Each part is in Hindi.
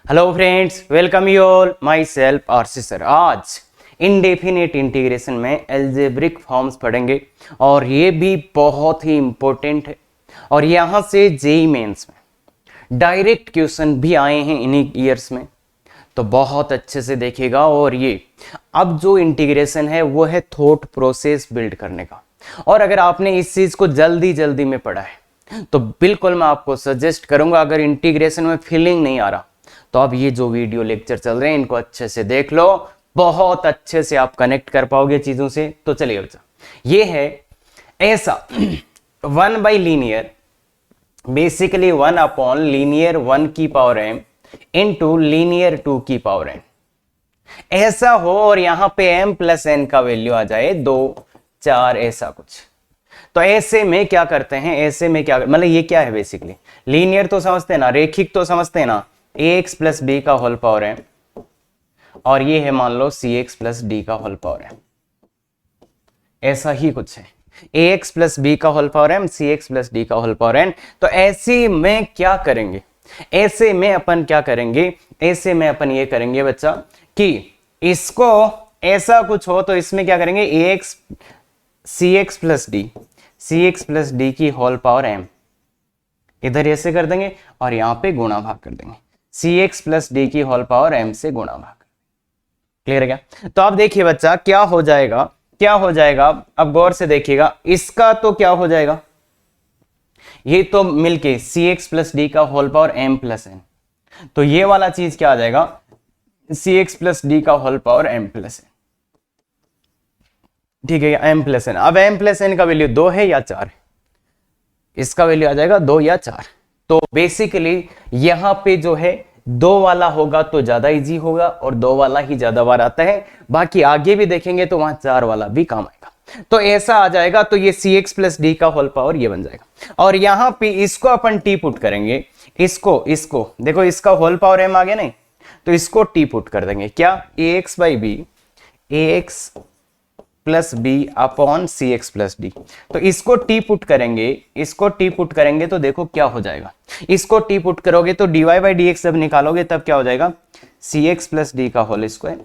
Hello friends, welcome you all. My self RC sir. आज इनडेफिनेट इंटीग्रेशन में एल्जेब्रिक फॉर्म्स पढ़ेंगे और ये भी बहुत ही इंपॉर्टेंट है। और यहाँ से जेई मेंस में डायरेक्ट क्वेश्चन भी आए हैं इन्हीं ईयर्स में, तो बहुत अच्छे से देखिएगा। और ये अब जो इंटीग्रेशन है वो है थॉट प्रोसेस बिल्ड करने का। और अगर आपने इस चीज को जल्दी जल्दी में पढ़ा है तो बिल्कुल मैं आपको सजेस्ट करूंगा, अगर इंटीग्रेशन में फीलिंग नहीं आ रहा तो अब ये जो वीडियो लेक्चर चल रहे हैं इनको अच्छे से देख लो, बहुत अच्छे से आप कनेक्ट कर पाओगे चीजों से। तो चलिए बच्चा, ये है ऐसा 1/लीनियर, बेसिकली 1/लीनियर 1 की पावर m इंटू लीनियर 2 की पावर n ऐसा हो, और यहां पे m प्लस n का वैल्यू आ जाए 2, 4 ऐसा कुछ। तो ऐसे में क्या करते हैं, ऐसे में क्या मतलब ये क्या है, बेसिकली लीनियर तो समझते हैं ना, रेखिक तो समझते हैं ना, ax प्लस बी का होल पावर है और ये है मान लो cx प्लस डी का होल पावर है। ऐसा ही कुछ है, ax प्लस बी का whole power m, cx plus D का होल पावर n। तो ऐसे में क्या करेंगे, ऐसे में अपन क्या करेंगे, ऐसे में अपन ये करेंगे बच्चा कि इसको ऐसा कुछ हो तो इसमें क्या करेंगे, ax cx प्लस डी की होल पावर m इधर ऐसे कर देंगे और यहां पे गुणा भाग कर देंगे, cx प्लस डी की होल पावर m से गुणा भाग। क्लियर है क्या? तो अब देखिए बच्चा क्या हो जाएगा, क्या हो जाएगा, अब गौर से देखिएगा। इसका तो क्या हो जाएगा, ये तो मिलके cx प्लस डी का whole power m plus n, तो ये वाला चीज क्या आ जाएगा, cx प्लस डी का whole power m plus n। ठीक है, m प्लस n। अब m प्लस n का वैल्यू 2 है या 4 है, इसका वैल्यू आ जाएगा 2 या 4। तो बेसिकली यहां पे जो है 2 वाला होगा तो ज्यादा इजी होगा और 2 वाला ही ज्यादा बार आता है, बाकी आगे भी देखेंगे तो वहां 4 वाला भी काम आएगा। तो ऐसा आ जाएगा, तो ये cx प्लस डी का होल पावर ये बन जाएगा। और यहां पे इसको अपन टी पुट करेंगे, इसको देखो, इसका होल पावर m आ गया नहीं, तो इसको टी पुट कर देंगे क्या, ax by B, ax plus B upon C X plus D. तो इसको टी पुट करेंगे, इसको टी पुट करेंगे तो देखो क्या हो जाएगा, इसको टी पुट करोगे तो dy बाई डी एक्स जब निकालोगे तब क्या हो जाएगा, सी एक्स प्लस डी का होल स्क्वायर,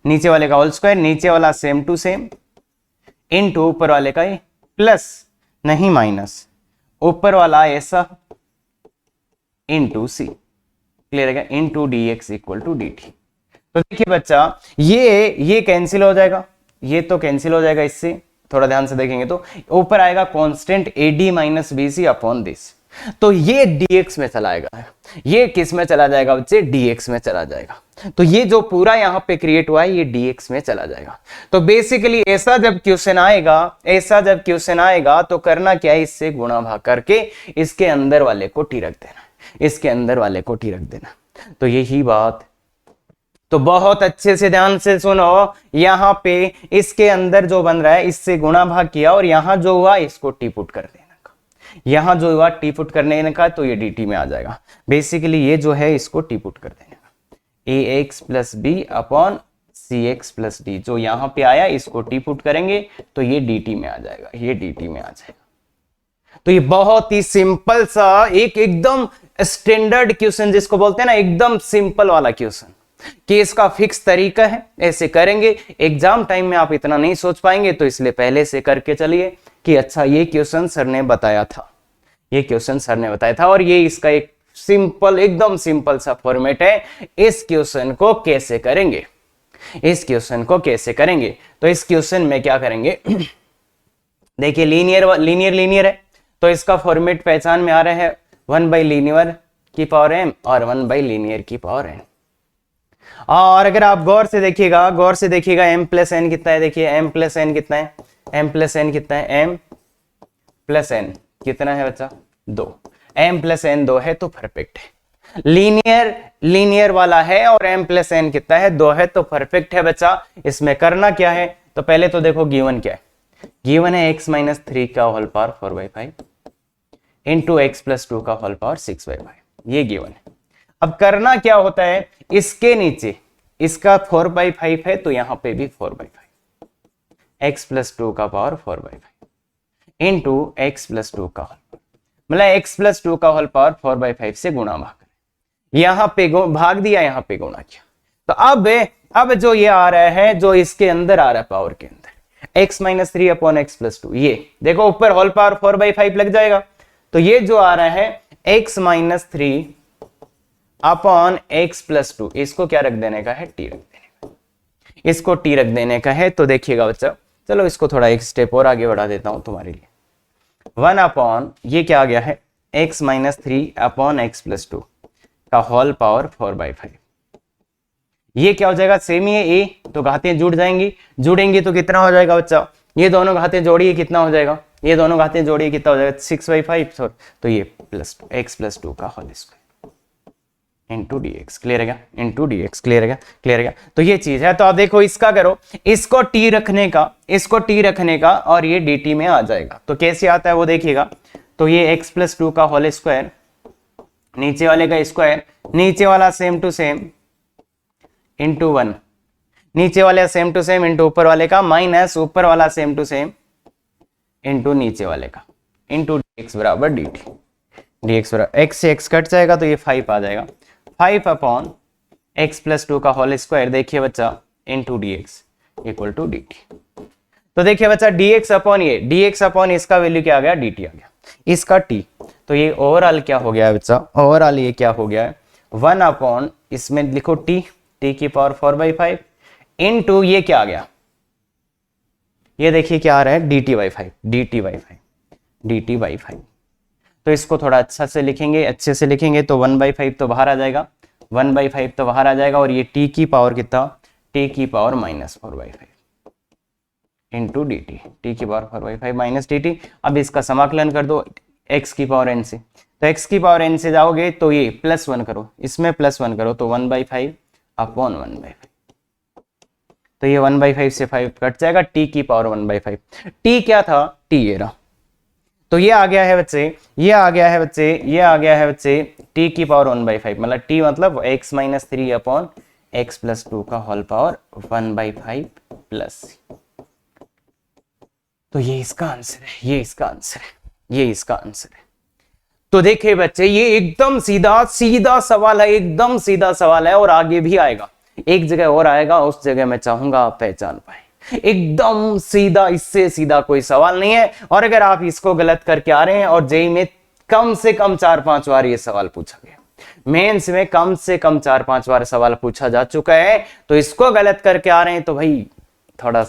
नीचे वाले का होल स्क्वायर, नीचे वाला सेम टू सेम, इनटू ऊपर वाले का प्लस नहीं माइनस, ऊपर वाला ऐसा इनटू सी। क्लियर है क्या, into D X equal to D T. तो देखिए बच्चा, ये कैंसिल हो जाएगा, ये तो कैंसिल हो जाएगा इससे, थोड़ा ध्यान से देखेंगे तो ऊपर आएगा constant AD minus BC upon this, तो ये dx में चला आएगा। ये किस में चला जाएगा बच्चे, dx में चला जाएगा। तो ये जो पूरा यहां पे क्रिएट हुआ है ये dx में चला जाएगा। तो बेसिकली ऐसा जब क्वेश्चन आएगा, ऐसा जब क्वेश्चन आएगा तो करना क्या है, इससे गुणा भाग करके इसके अंदर वाले को टी रख देना, इसके अंदर वाले को टी रख देना। तो यही बात, तो बहुत अच्छे से ध्यान से सुनो, यहां पे इसके अंदर जो बन रहा है इससे गुणा भाग किया और यहां जो हुआ इसको टी पुट कर देने का, यहां जो हुआ टी पुट करने का, तो ये dt में आ जाएगा। बेसिकली ये जो है इसको टी पुट कर देने का, ax plus B upon cx plus D, जो यहां पे आया इसको टी पुट करेंगे तो ये dt में आ जाएगा, ये dt में आ जाएगा। तो ये बहुत ही सिंपल सा एक एकदम स्टैंडर्ड क्वेश्चन जिसको बोलते हैं ना, एकदम सिंपल वाला क्वेश्चन, कि इसका फिक्स तरीका है, ऐसे करेंगे। एग्जाम टाइम में आप इतना नहीं सोच पाएंगे, तो इसलिए पहले से करके चलिए कि अच्छा ये क्वेश्चन सर ने बताया था, ये क्वेश्चन सर ने बताया था, और ये इसका एक सिंपल, एकदम सिंपल सा फॉर्मेट है। इस क्वेश्चन को कैसे करेंगे, इस क्वेश्चन को कैसे करेंगे, तो इस क्वेश्चन में क्या करेंगे देखिए, लीनियर है, तो इसका फॉर्मेट पहचान में आ रहा है 1/लीनियर की पावर m और 1/लीनियर की पावर n। और अगर आप गौर से देखिएगा, गौर से देखिएगा, m प्लस n कितना है, देखिए m प्लस n कितना है, m प्लस n कितना है, m प्लस n कितना है बच्चा, 2, m प्लस n 2 है तो परफेक्ट है। लीनियर वाला है और m प्लस n कितना है, 2 है तो परफेक्ट है बच्चा। इसमें करना क्या है, तो पहले तो देखो गिवन क्या है, गिवन है x माइनस 3 का whole power 4/5 into X plus 2 का होल पावर 6/5, ये गिवन है। अब करना क्या होता है, इसके नीचे इसका 4/5 है तो यहां पे भी 4/5, x प्लस 2 का पावर 4/5 इंटू एक्स प्लस 2 का होल, मतलब x प्लस 2 का होल पावर 4/5 से गुणा भाग करें। यहां पे भाग दिया, यहां पे गुणा किया। तो अब जो ये आ रहा है, जो इसके अंदर आ रहा है पावर के अंदर, x minus 3 upon x plus 2, ये देखो ऊपर होल पावर 4/5 लग जाएगा। तो ये जो आ रहा है x minus 3 upon x plus 2, इसको क्या रख देने का है, t रख देने का, इसको t रख देने का है। तो देखिएगा बच्चा, चलो इसको थोड़ा एक स्टेप और आगे बढ़ा देता हूं तुम्हारे लिए। 1 अपॉन ये क्या आ गया है, x minus 3 upon x plus 2 का होल पावर 4/5। ये क्या हो जाएगा, सेम ही है a, तो घातें जुड़ जाएंगी, जुड़ेंगी तो कितना हो जाएगा बच्चा, ये दोनों घातें जोड़िए कितना हो जाएगा, ये दोनों घातें जोड़िए कितना हो जाएगा, 6/5। तो ये प्लस एक्स प्लस 2 का whole square into D X, clear है क्या, इंटू डी एक्स, क्लियर है क्या, क्लियर है क्या। तो ये चीज है। तो आप देखो इसका करो, इसको टी रखने का, इसको टी रखने का, और ये डी टी में आ जाएगा। तो कैसे आता है वो देखिएगा। तो ये एक्स प्लस 2 का होल स्क्वायर, नीचे वाले का स्क्वायर, नीचे वाला सेम टू सेम इंटू 1, नीचे वाले सेम टू सेम इंटू ऊपर वाले का, माइनस ऊपर वाला सेम टू सेम इंटू नीचे वाले का, इंटू डी एक्स बराबर डी टी। डी एक्स बराबर एक्स से एक्स कट जाएगा तो ये 5 आ जाएगा, 5 अपॉन एक्स प्लस 2 का होल स्क्वायर, देखिए बच्चा, into D X equal to D T. तो देखिए बच्चा, डी एक्स अपॉन ये, डी एक्स अपॉन इसका वैल्यू क्या आ गया, डी टी आ गया, इसका टी। तो ये ओवरऑल क्या हो गया है बच्चा, ओवरऑल ये क्या हो गया है, 1 अपॉन इसमें लिखो टी, टी की पावर 4/5 इंटू ये क्या आ गया, ये देखिए क्या आ रहा है, D T by 5, D T by 5, D T by 5। तो इसको थोड़ा अच्छा से लिखेंगे, अच्छे से लिखेंगे तो 1/5 तो बाहर आ जाएगा, 1/5 तो बाहर आ जाएगा, और ये टी की पावर कितना, टी की power minus 4/5 into D T, T की पावर 4/5 माइनस डी टी। अब इसका समाकलन कर दो x की पावर n से, तो x की पावर n से जाओगे तो ये +1 करो, इसमें +1 करो तो 1/5 अपॉन 1/5। तो ये 1/5 से 5 कट जाएगा, t की पावर 1/5। t क्या था, t ये रहा। तो ये आ गया है बच्चे, ये आ गया है बच्चे, ये आ गया है बच्चे, t की पावर 1/5, मतलब t मतलब x minus 3 upon x plus 2 का होल पावर 1/5 प्लस। तो ये इसका आंसर है, ये इसका आंसर है, ये इसका आंसर है। तो देखिए बच्चे, ये एकदम सीधा सीधा सवाल है, एकदम सीधा सवाल है, और आगे भी आएगा, एक जगह और आएगा, उस जगह मैं चाहूंगा आप पहचान पाए। एकदम सीधा, इससे सीधा कोई सवाल नहीं है। और अगर आप इसको गलत करके आ रहे हैं, और जेई में कम से कम 4-5 बार ये सवाल पूछा गया, मेंस में कम से कम 4-5 बार सवाल पूछा जा चुका है, तो इसको गलत करके आ रहे हैं, तो भाई थोड़ा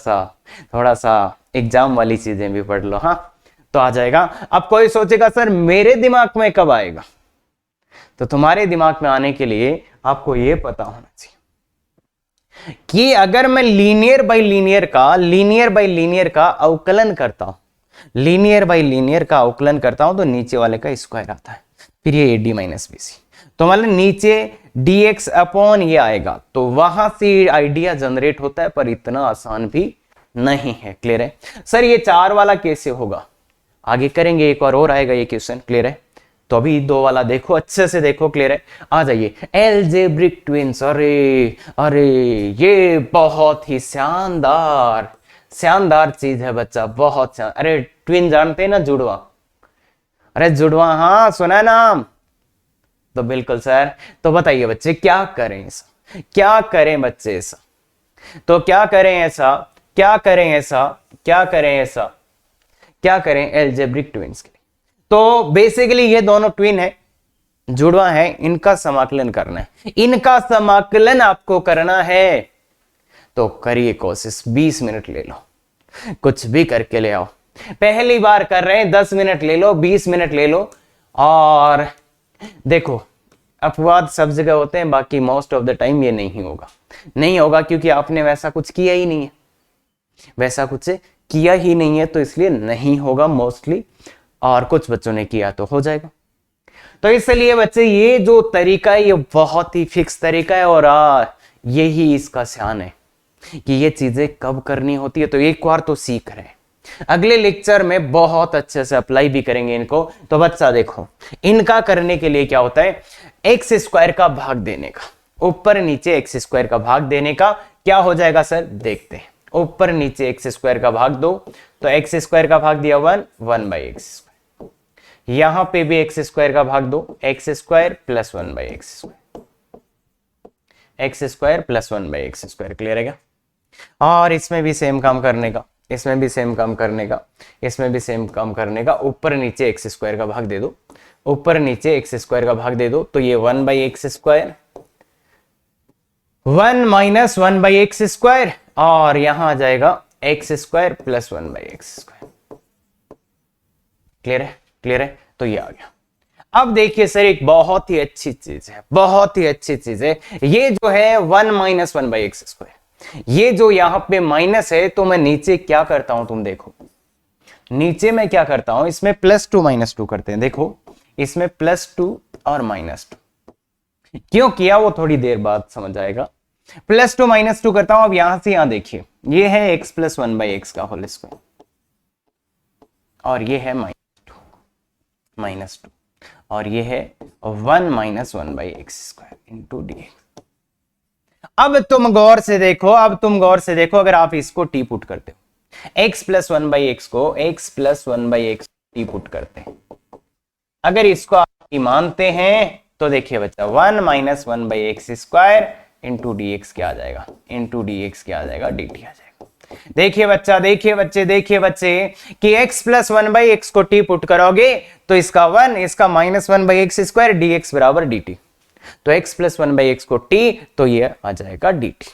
सा एग्जाम वाली चीजें भी पढ़ लो। हाँ, तो आ जाएगा। अब कोई सोचेगा सर मेरे दिमाग में कब आएगा, तो तुम्हारे दिमाग में आने के लिए आपको यह पता होना चाहिए कि अगर मैं लीनियर बाई लीनियर का अवकलन करता हूं, लीनियर बाई लीनियर का अवकलन करता हूं, तो नीचे वाले का स्क्वायर आता है, फिर ये AD माइनस BC, तो मतलब नीचे dx अपॉन ये आएगा, तो वहां से आइडिया जनरेट होता है, पर इतना आसान भी नहीं है। क्लियर है सर, ये 4 वाला कैसे होगा, आगे करेंगे, एक और आएगा ये क्वेश्चन। क्लियर है, तो अभी 2 वाला देखो, अच्छे से देखो। क्लियर है, आ जाइए। एलजेब्रिक ट्विंस, अरे ये बहुत ही शानदार चीज है बच्चा, बहुत अरे ट्विन जानते हैं ना, जुड़वा, अरे जुड़वा, हाँ सुना है नाम, तो बिल्कुल सर। तो बताइए बच्चे क्या करें ऐसा, क्या करें बच्चे ऐसा, तो क्या करें ऐसा, क्या करें ऐसा, क्या करें ऐसा, क्या करें एल्जेब्रिक ट्विंस के लिए। तो बेसिकली ये दोनों ट्विन है, जुड़वा है, इनका समाकलन करना है, इनका समाकलन आपको करना है। तो करिए कोशिश, 20 मिनट ले लो, कुछ भी करके ले आओ। पहली बार कर रहे हैं, 10 मिनट ले लो, 20 मिनट ले लो। और देखो, अपवाद सब जगह होते हैं, बाकी मोस्ट ऑफ द टाइम ये नहीं होगा, क्योंकि आपने वैसा कुछ किया ही नहीं है, वैसा कुछ किया ही नहीं है, तो इसलिए नहीं होगा मोस्टली, और कुछ बच्चों ने किया तो हो जाएगा। तो इसलिए बच्चे ये जो तरीका है, ये बहुत ही फिक्स तरीका है, और यही इसका शान है कि ये चीजें कब करनी होती है। तो एक बार तो सीख रहे हैं, अगले लेक्चर में बहुत अच्छे से अप्लाई भी करेंगे इनको। तो बच्चा देखो, इनका करने के लिए क्या होता है, एक्स स्क्वायर का भाग देने का, ऊपर नीचे एक्स स्क्वायर का भाग देने का क्या हो जाएगा सर, देखते हैं। ऊपर नीचे एक्स स्क्वायर का भाग दो, तो एक्स स्क्वायर का भाग दिया 1/x स्क्वायर, यहां पे भी एक्स स्क्वायर का भाग दो, x square plus 1/x square, x square plus 1/x²। Clear है क्या? और इसमें भी सेम काम करने का, इसमें भी सेम काम करने का, इसमें भी सेम काम करने का। ऊपर नीचे x² का भाग दे दो, ऊपर नीचे x² का भाग दे दो, तो ये 1/x², 1 माइनस 1/x², और यहां आ जाएगा x² प्लस 1/x²। क्लियर है? क्लियर है? तो ये आ गया। अब देखिए सर, एक बहुत ही अच्छी चीज है, बहुत ही अच्छी चीज है, ये जो है 1 माइनस 1/x², ये जो यहां पे माइनस है, तो मैं नीचे क्या करता हूं, तुम देखो नीचे मैं क्या करता हूं, इसमें +2 -2 करते हैं। देखो इसमें +2 और -2 क्यों किया वो थोड़ी देर बाद समझ आएगा। +2 -2 करता हूं। अब यहां से यहां देखिए, ये है x प्लस 1/x का होल स्क्वायर, और ये है -2, और ये है 1 माइनस 1/x² इंटू dx। अब तुम गौर से देखो, अब तुम गौर से देखो, अगर आप इसको टी पुट करते हो, x प्लस 1/x को x plus 1/x T put करते हैं, अगर इसको आप मानते हैं, तो देखिए बच्चा 1 माइनस 1/x² इंटू dx क्या आ जाएगा, इंटू dx क्या आ जाएगा, dt आ जाएगा। देखिए बच्चा, देखिए बच्चे, देखिए बच्चे कि x प्लस 1/x को टी पुट करोगे तो इसका 1, इसका -1/x², dx बराबर dt। तो x प्लस 1/x को t, तो ये आ जाएगा dt।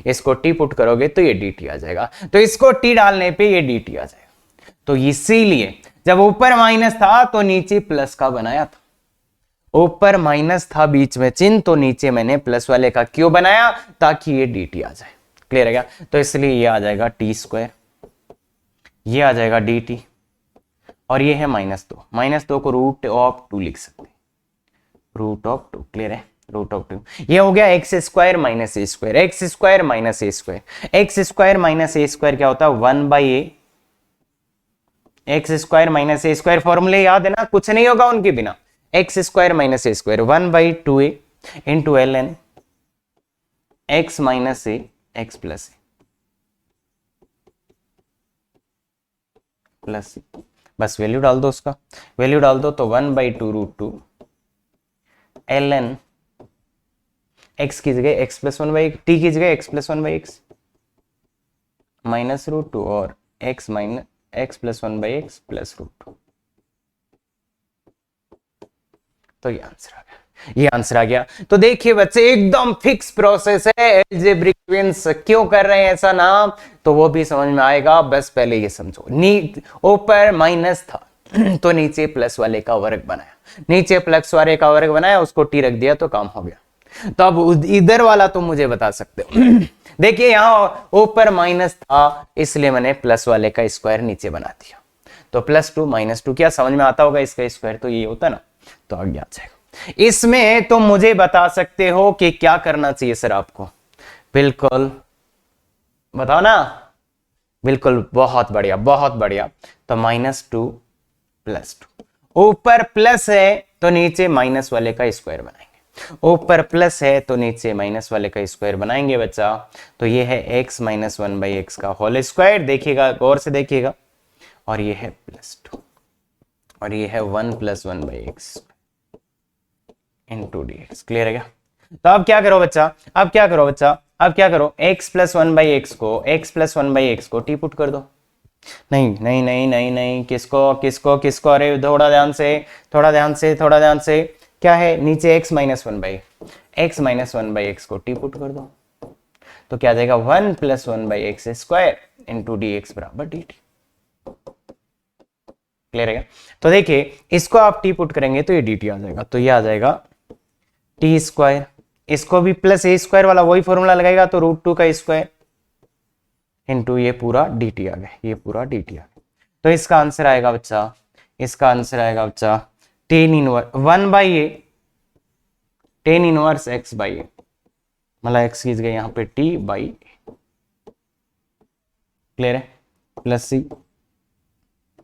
इसको t पुट करोगे तो ये dt आ जाएगा, तो इसको t डालने पे ये dt आ जाएगा। तो इसीलिए जब ऊपर माइनस था तो नीचे प्लस का बनाया था, ऊपर माइनस था बीच में चिन्ह, तो नीचे मैंने प्लस वाले का क्यों बनाया, ताकि ये dt आ जाए। क्लियर है क्या? तो इसलिए ये आ जाएगा t², ये आ जाएगा dt, और ये है -2 को √2 लिख सकते हैं, √2। क्लियर है? √2 ये हो गया x² minus a², x² minus a², x² minus a² क्या होता है, 1/a, x² माइनस a²। फॉर्मूले याद है ना, कुछ नहीं होगा उनके बिना। x² minus a², 1/2a into ln x minus a x plus plus, बस वैल्यू डाल दो, उसका वैल्यू डाल दो, तो 1/2 ln x की जगह x प्लस 1/x, t की जगह x प्लस 1/x माइनस √2, और x minus x plus 1/x plus √2। तो ये आंसर आ गया, ये आंसर आ गया। तो देखिए बच्चे, एकदम फिक्स प्रोसेस है। अलजेब्रिक ट्विंस क्यों कर रहे हैं ऐसा नाम, तो वो भी समझ में आएगा, बस पहले ये समझो। ऊपर माइनस था तो नीचे प्लस वाले का वर्ग बनाया, नीचे प्लस वाले का वर्ग बनाया, उसको टी रख दिया तो काम हो गया। तो अब इधर वाला तो मुझे बता सकते हो देखिए यहां ऊपर माइनस था, इसलिए मैंने प्लस वाले का स्क्वायर नीचे बना दिया, तो +2 -2 क्या समझ में आता होगा, इसका स्क्वायर तो ये होता ना, तो आगे आ जाएगा। इसमें तो मुझे बता सकते हो कि क्या करना चाहिए सर आपको, बिल्कुल बताओ ना, बिल्कुल, बहुत बढ़िया, बहुत बढ़िया। तो -2 +2, ऊपर प्लस है तो नीचे माइनस वाले का स्क्वायर बनाएंगे, ऊपर प्लस है तो नीचे माइनस वाले का स्क्वायर बनाएंगे बच्चा। तो ये है x माइनस 1/x का होल स्क्वायर, देखिएगा गौर से देखिएगा, और ये है +2, और ये है 1 plus 1/x into dx। Clear है क्या? तो अब क्या करो बच्चा, अब क्या करो बच्चा, अब क्या करो, x प्लस 1/x को टी पुट कर दो। नहीं नहीं नहीं नहीं नहीं, किसको किसको किसको, अरे थोड़ा ध्यान से, थोड़ा ध्यान से, थोड़ा ध्यान से, क्या है नीचे x माइनस 1/x को टी पुट कर दो, तो क्या आ जाएगा 1 प्लस 1/x² इंटू dx बराबर dt। क्लियर है? तो देखिए इसको आप टी पुट करेंगे तो ये dt आ जाएगा, तो ये आ जाएगा t², इसको भी प्लस a² वाला वही फॉर्मूला लगाएगा, तो √2 का स्क्वायर इंटू ये पूरा dt आ गया, ये पूरा dt आ गया। तो इसका आंसर आएगा बच्चा, इसका आंसर आएगा बच्चा tan inverse 1/a, tan inverse x/a, मतलब x की जगह यहां पे t/a। क्लियर है? प्लस c,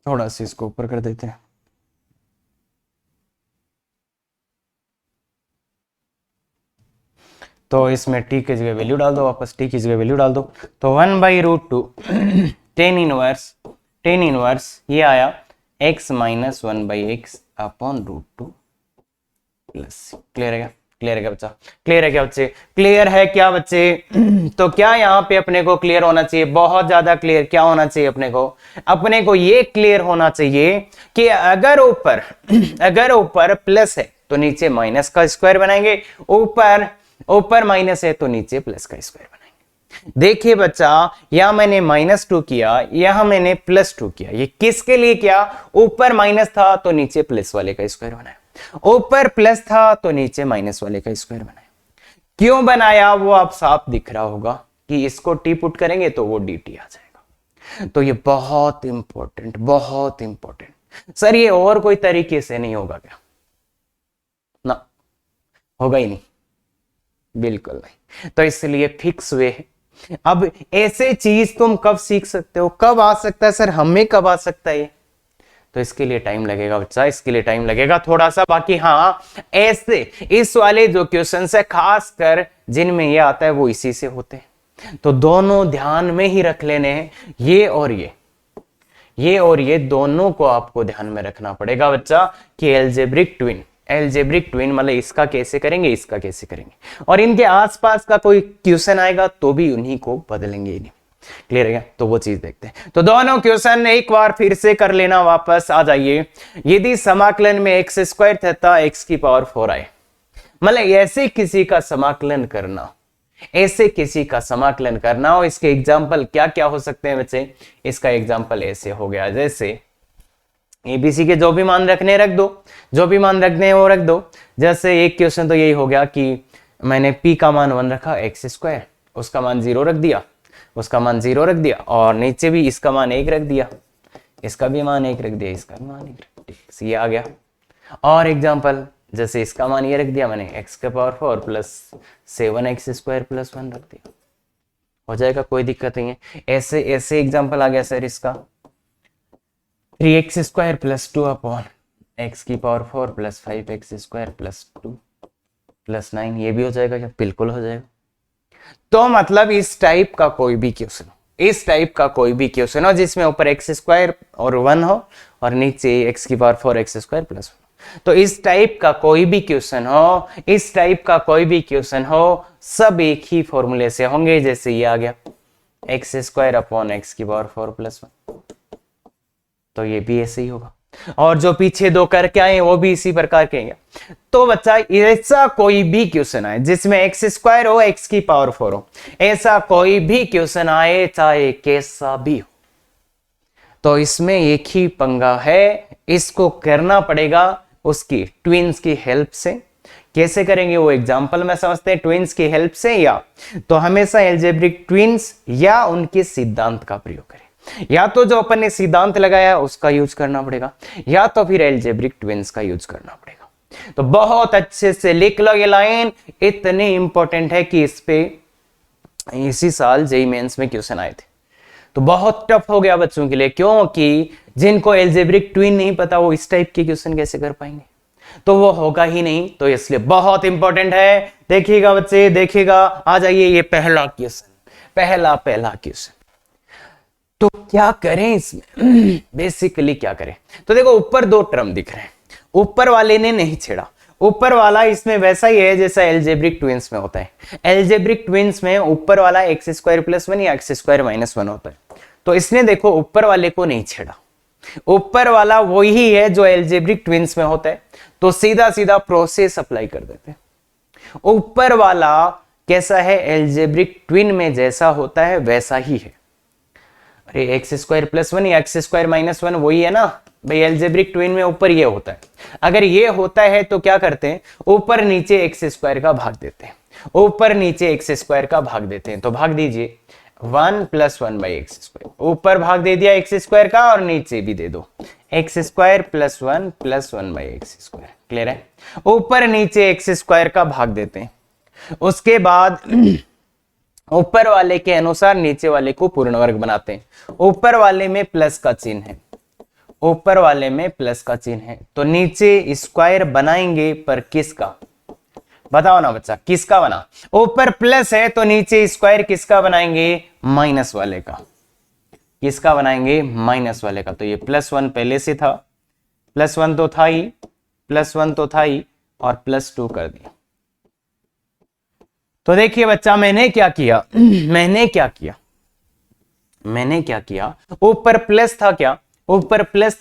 थोड़ा सा इसको ऊपर कर देते हैं, तो इसमें t की जगह वैल्यू डाल दो, वापस t की जगह वैल्यू डाल दो, तो 1/√2 tan इनवर्स ये आया x minus 1/x upon √2 plus. Clear है? क्लियर है क्या बच्चा? क्लियर है क्या बच्चे? क्लियर है क्या बच्चे? तो क्या यहाँ पे अपने को क्लियर होना चाहिए? बहुत ज्यादा क्लियर क्या होना चाहिए अपने को? अपने को ये क्लियर होना चाहिए कि अगर ऊपर अगर ऊपर प्लस है तो नीचे माइनस का स्क्वायर बनाएंगे, ऊपर ऊपर माइनस है तो नीचे प्लस का स्क्वायर बनाएंगे। देखिए बच्चा, यहां मैंने -2 किया, यहां मैंने +2 किया। ये किसके लिए किया? ऊपर माइनस था तो नीचे प्लस वाले का स्क्वायर बनाया, ऊपर प्लस था तो नीचे माइनस वाले का स्क्वायर बनाया। क्यों बनाया वो आप साफ दिख रहा होगा कि इसको टी पुट करेंगे तो वो dt आ जाएगा। तो ये बहुत इंपॉर्टेंट, बहुत इंपॉर्टेंट। सर ये और कोई तरीके से नहीं होगा क्या? ना, होगा ही नहीं, बिल्कुल नहीं। तो इसलिए फिक्स वे है। अब ऐसे चीज तुम कब सीख सकते हो? कब आ सकता है सर? हमें कब आ सकता है ये? तो इसके लिए टाइम लगेगा बच्चा, इसके लिए टाइम लगेगा थोड़ा सा। बाकी हाँ, ऐसे इस वाले जो क्वेश्चन है खास कर जिनमें ये आता है वो इसी से होते हैं। तो दोनों ध्यान में ही रख लेने हैं, ये और ये और ये दोनों को आपको ध्यान में रखना पड़ेगा बच्चा कि एल्जेब्रिक ट्विन मतलब इसका कैसे करेंगे, इसका कैसे करेंगे, और इनके आसपास का कोई क्वेश्चन आएगा तो भी उन्हीं को बदलेंगे इन्हीं। क्लियर है क्या? तो वो चीज देखते हैं। तो दोनों क्वेश्चन एक बार फिर से कर लेना, वापस आ जाइए। यदि समाकलन में x² तथा x⁴ आए, मतलब ऐसे किसी का समाकलन करना, ऐसे किसी का समाकलन करना, और इसके एग्जाम्पल क्या क्या हो सकते हैं बच्चे? इसका एग्जाम्पल ऐसे हो गया, जैसे एबीसी के जो भी मान रखने रख दो, जो भी मान रखने हैं वो रख दो। जैसे एक क्वेश्चन तो यही हो गया कि मैंने p का मान 1 रखा, x², उसका मान 0 रख दिया, उसका मान 0 रख दिया, और नीचे भी इसका मान 1 रख दिया, इसका भी मान 1 रख दिया, इसका भी मान 1 रख दिया, ये आ गया। और एग्जाम्पल जैसे इसका मान ये रख दिया मैंने, x⁴ प्लस 7x² प्लस 1 रख दिया, हो जाएगा, कोई दिक्कत नहीं है। ऐसे ऐसे एग्जाम्पल आ गया सर इसका 3x² plus 2 upon x⁴ plus 5x² plus 2 plus 9, ये भी हो जाएगा क्या? बिल्कुल हो जाएगा। तो मतलब इस टाइप का कोई भी क्वेश्चन, इस टाइप का कोई भी क्वेश्चन हो जिसमें ऊपर x² और 1 हो और नीचे x⁴ x² प्लस 1, तो इस टाइप का कोई भी क्वेश्चन हो, इस टाइप का कोई भी क्वेश्चन हो, सब एक ही फॉर्मूले से होंगे। जैसे ये आ गया x² अपॉन x⁴ प्लस 1, तो ये भी ऐसे ही होगा। और जो पीछे दो करके आए वो भी इसी प्रकार के हैं। तो बच्चा ऐसा कोई भी क्वेश्चन आए जिसमें x² हो, x⁴ हो, ऐसा कोई भी क्वेश्चन आए चाहे कैसा भी हो, तो इसमें एक ही पंगा है, इसको करना पड़ेगा उसकी ट्विन्स की हेल्प से। कैसे करेंगे वो एग्जाम्पल में समझते हैं, ट्विन्स की हेल्प से, या तो हमेशा एल्जेब्रिक ट्विन्स या उनके सिद्धांत का प्रयोग करें, या तो जो अपन ने सिद्धांत लगाया उसका यूज करना पड़ेगा, या तो फिर एल्जेब्रिक ट्विन्स का यूज करना पड़ेगा। तो बहुत अच्छे से लिख लो ये लाइन, इतनी इंपॉर्टेंट है कि इस पे इसी साल जेईई मेंस में क्वेश्चन आए थे। तो बहुत टफ हो गया बच्चों के लिए, क्योंकि जिनको एल्जेब्रिक ट्विन नहीं पता वो इस टाइप के क्वेश्चन कैसे कर पाएंगे? तो वो होगा ही नहीं। तो इसलिए बहुत इंपॉर्टेंट है, देखिएगा बच्चे, देखिएगा। आ जाइए, ये पहला क्वेश्चन, पहला क्वेश्चन। तो क्या करें इसमें? बेसिकली क्या करें? तो देखो ऊपर दो टर्म दिख रहे हैं, ऊपर वाले ने नहीं छेड़ा, ऊपर वाला इसमें वैसा ही है जैसा एल्जेब्रिक ट्विन्स में होता है। एल्जेब्रिक ट्विन्स में ऊपर वाला x² प्लस 1 या x² माइनस 1 होता है। तो इसने देखो ऊपर वाले को नहीं छेड़ा, ऊपर वाला वही है जो एल्जेब्रिक ट्विन्स में होता है। तो सीधा सीधा प्रोसेस अप्लाई कर देते हैं। ऊपर वाला कैसा है? एल्जेब्रिक ट्विन में जैसा होता है वैसा ही है। अरे x² प्लस 1 या x² माइनस 1 वही है ना भाई, एल्जेब्रिक ट्विन में ऊपर ये होता है। अगर ये होता है तो क्या करते हैं? ऊपर नीचे x² का भाग देते हैं, ऊपर नीचे x² का भाग देते हैं। तो भाग दीजिए 1 प्लस 1/x², ऊपर भाग दे दिया x² का और नीचे भी दे दो x² plus 1 plus 1/x²। Clear है? ऊपर नीचे x² का भाग देते हैं, उसके बाद ऊपर वाले के अनुसार नीचे वाले को पूर्ण वर्ग बनाते हैं। ऊपर वाले में प्लस का चिन्ह है, ऊपर वाले में प्लस का चिन्ह है, तो नीचे स्क्वायर बनाएंगे, पर किसका? बताओ ना बच्चा, किसका बना? ऊपर प्लस है तो नीचे स्क्वायर किसका बनाएंगे? माइनस वाले का। किसका बनाएंगे? माइनस वाले का। तो ये +1 पहले से था, +1 तो था ही, +1 तो था ही, और +2 कर दिया। तो देखिए बच्चा, मैंने क्या किया मैंने क्या किया, ऊपर प्लस था क्या, ऊपर प्लस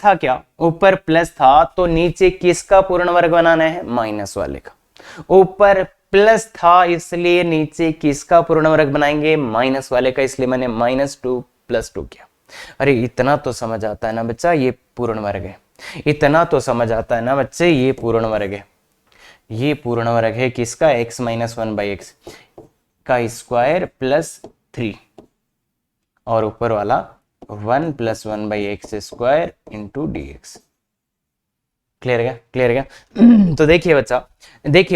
था, तो नीचे किसका पूर्ण वर्ग बनाना है, माइनस वाले का। ऊपर प्लस था इसलिए नीचे किसका पूर्ण वर्ग बनाएंगे, माइनस वाले का, इसलिए मैंने -2 + 2 किया। अरे इतना तो समझ आता है ना बच्चा, ये पूर्ण वर्ग है। इतना तो समझ आता है ना बच्चे, ये पूर्ण वर्ग है। ये पूर्ण वर्ग है किसका, x - 1/x का स्क्वायर प्लस 3 और ऊपर वाला 1 + 1/x² इंटू dx। क्लियर है, क्लियर है। तो देखिए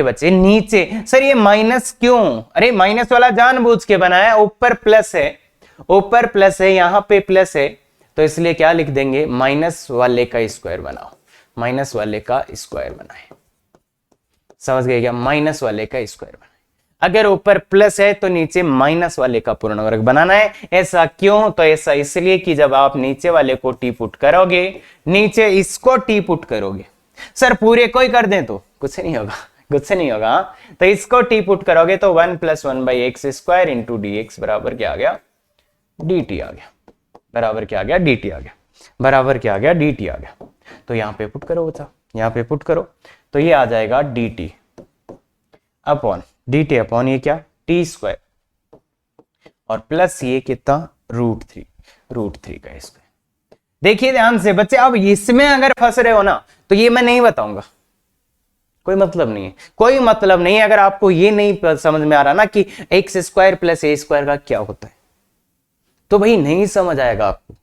बच्चे नीचे, सर ये माइनस क्यों, अरे माइनस वाला जानबूझ के बनाया, ऊपर प्लस है, यहां पे प्लस है, तो इसलिए क्या लिख देंगे, माइनस वाले का स्क्वायर बनाओ, माइनस वाले का स्क्वायर बनाए। समझ गए क्या, माइनस वाले का स्क्वायर बनाए। अगर ऊपर प्लस है तो नीचे माइनस वाले का पूर्ण वर्ग बनाना है। ऐसा क्यों, तो ऐसा इसलिए कि जब आप नीचे वाले को टी पुट करोगे, नीचे इसको टी पुट करोगे, सर पूरे को ही कर दें तो कुछ नहीं होगा, तो इसको टी पुट करोगे तो 1 + 1/x² इंटू dx बराबर क्या आ गया, dt आ गया, बराबर क्या आ गया, dt आ गया, बराबर क्या आ गया, dt आ गया। तो यहां पे पुट करो बच्चा, यहां पे पुट करो, तो ये आ जाएगा dt अपॉन ये क्या, t² और प्लस ये कितना, √3 का स्क्वायर। देखिए ध्यान से बच्चे, अब इसमें अगर फंस रहे हो ना, तो ये मैं नहीं बताऊंगा, कोई मतलब नहीं है। अगर आपको ये नहीं समझ में आ रहा ना कि x² + a² का क्या होता है, तो भाई नहीं समझ आएगा आपको।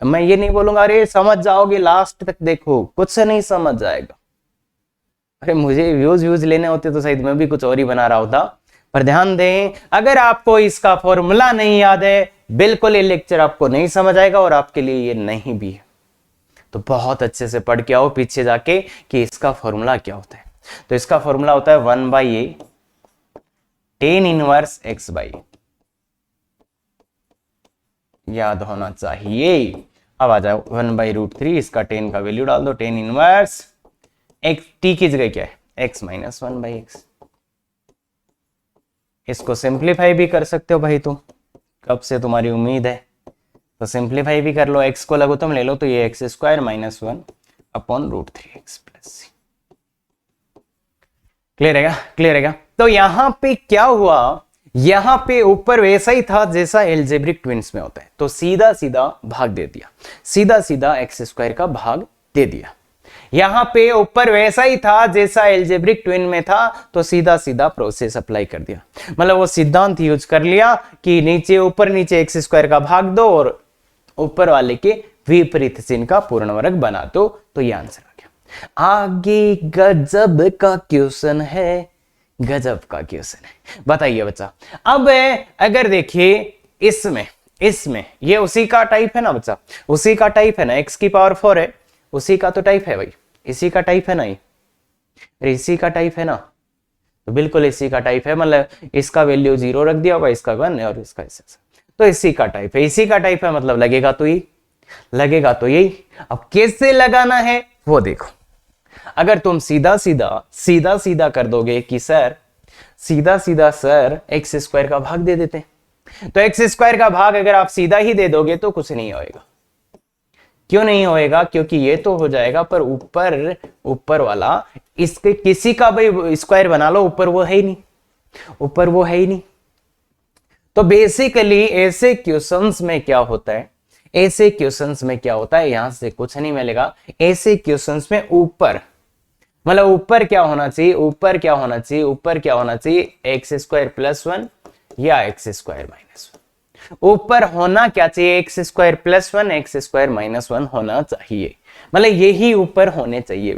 मैं ये नहीं बोलूंगा अरे समझ जाओगे, लास्ट तक देखो, कुछ नहीं समझ जाएगा। अरे मुझे व्यूज लेने होते तो शायद मैं भी कुछ और ही बना रहा होता। पर ध्यान दें, अगर आपको इसका फॉर्मूला नहीं याद है, बिल्कुल ये लेक्चर आपको नहीं समझ आएगा और आपके लिए ये नहीं भी है। तो बहुत अच्छे से पढ़ के आओ पीछे जाके कि इसका फॉर्मूला क्या होता है। तो इसका फॉर्मूला होता है 1/a tan इनवर्स x/a, याद होना चाहिए। अब आ जाओ 1/√3, इसका tan का वैल्यू डाल दो, tan इनवर्स x, t की जगह क्या है, x - 1/x। इसको सिंप्लीफाई भी कर सकते हो भाई, तुम कब से तुम्हारी उम्मीद है, तो सिंप्लीफाई भी कर लो, x को लघुत्तम ले लो, तो ये x² - 1 upon √3x + c। Clear है। तो यहां पे क्या हुआ, यहां पे ऊपर वैसा ही था जैसा एल्जेब्रिक ट्विंस में होता है, तो सीधा भाग दे दिया, सीधा x² का भाग दे दिया। यहां पे ऊपर वैसा ही था जैसा एल्जेब्रिक ट्विन में था, तो सीधा प्रोसेस अप्लाई कर दिया। मतलब वो सिद्धांत यूज कर लिया कि नीचे ऊपर नीचे x² का भाग दो और ऊपर वाले के विपरीत चिन्ह का पूर्ण वर्ग बना दो, तो ये आंसर आ गया। आगे गजब का क्वेश्चन है, बताइए बच्चा। अब अगर देखिए इसमें ये उसी का टाइप है ना बच्चा, उसी का टाइप है ना, x⁴ है, उसी का तो टाइप है भाई, इसी का टाइप है ना, ये इसी का टाइप है ना, तो बिल्कुल इसी का टाइप है। मतलब इसका वैल्यू 0 रख दिया होगा, इसका 1 और इसका ऐसा, तो इसी का टाइप है, मतलब लगेगा तो यही। अब कैसे लगाना है वो देखो। अगर तुम सीधा कर दोगे कि सर सीधा सर x² का भाग दे देते, तो x² का भाग अगर आप सीधा ही दे दोगे तो कुछ नहीं होएगा। क्यों नहीं होएगा, क्योंकि ये तो हो जाएगा, पर ऊपर वाला इसके किसी का भाई स्क्वायर बना लो, ऊपर वो है ही नहीं। तो बेसिकली ऐसे क्वेश्चंस में क्या होता है, यहां से कुछ नहीं मिलेगा। ऐसे क्वेश्चंस में ऊपर क्या होना चाहिए, ऊपर क्या होना चाहिए, x² + 1 या x² - 1। ऊपर होना क्या चाहिए, x² + 1 x² - 1 होना चाहिए। मतलब यही ऊपर होने चाहिए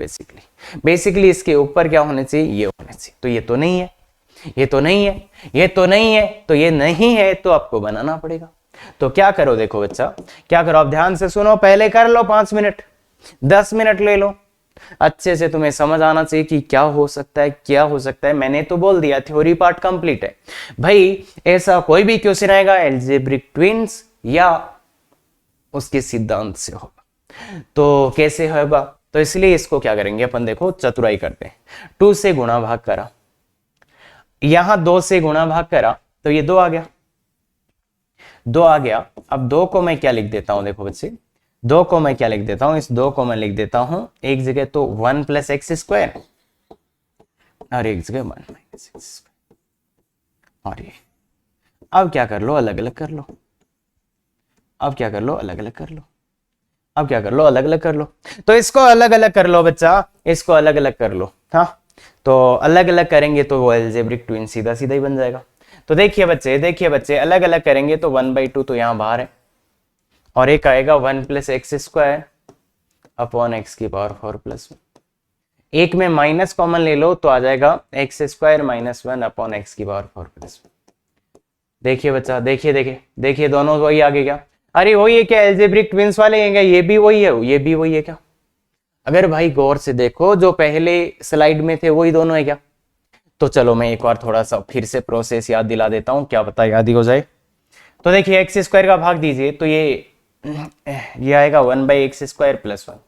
बेसिकली इसके ऊपर क्या होने चाहिए, ये होने चाहिए। तो ये तो नहीं है, तो आपको बनाना पड़ेगा। तो क्या करो, देखो बच्चा क्या करो, आप ध्यान से सुनो, पहले कर लो 5 मिनट 10 मिनट ले लो, अच्छे से तुम्हें समझ आना चाहिए कि क्या हो सकता है। मैंने तो बोल दिया थ्योरी पार्ट कंप्लीट है भाई। ऐसा कोई भी क्वेश्चन आएगा एल्जेब्रिक ट्विंस या उसके सिद्धांत से होगा, तो कैसे होगा, तो इसलिए इसको क्या करेंगे अपन, देखो चतुराई करते हैं। 2 से गुणा भाग करा, यहां 2 से गुणा भाग करा तो ये 2 आ गया, 2 आ गया। अब 2 को मैं क्या लिख देता हूं, देखो बच्चे 2 को मैं क्या लिख देता हूं, इस 2 को मैं लिख देता हूं एक जगह तो 1 प्लस एक्स स्क्वायर और एक जगह 1 माइनस एक्स स्क्वायर। और ये अब क्या कर लो, अलग अलग कर लो, अब क्या कर लो, अलग अलग कर लो, अब क्या कर लो, अलग अलग कर लो। तो इसको अलग अलग कर लो बच्चा, इसको अलग अलग कर लो। हाँ, तो अलग अलग करेंगे तो वो एल्जेब्रिक ट्विन सीधा सीधा ही बन जाएगा। तो देखिए बच्चे, देखिए बच्चे, अलग अलग करेंगे तो 1/2 तो यहां बाहर है और एक आएगा 1 plus x square upon x की पावर 4 प्लस 1। एक में माइनस कॉमन ले लो तो आ जाएगा x square minus 1 upon x की पावर 4 प्लस 1। देखिए बच्चा, देखिए देखिए देखिए, दोनों वही आगे क्या, अरे वही है क्या, एल्जेब्रिक ट्विंस वाले हैं क्या, ये भी वही है, ये भी वही है क्या। अगर भाई गौर से देखो, जो पहले स्लाइड में थे वही दोनों है क्या। तो चलो मैं एक बार थोड़ा सा फिर से प्रोसेस याद दिला देता हूं, क्या पता याद ही हो जाए। तो देखिए एक्स स्क्वायर का भाग दीजिए तो ये आएगा 1/x² प्लस 1,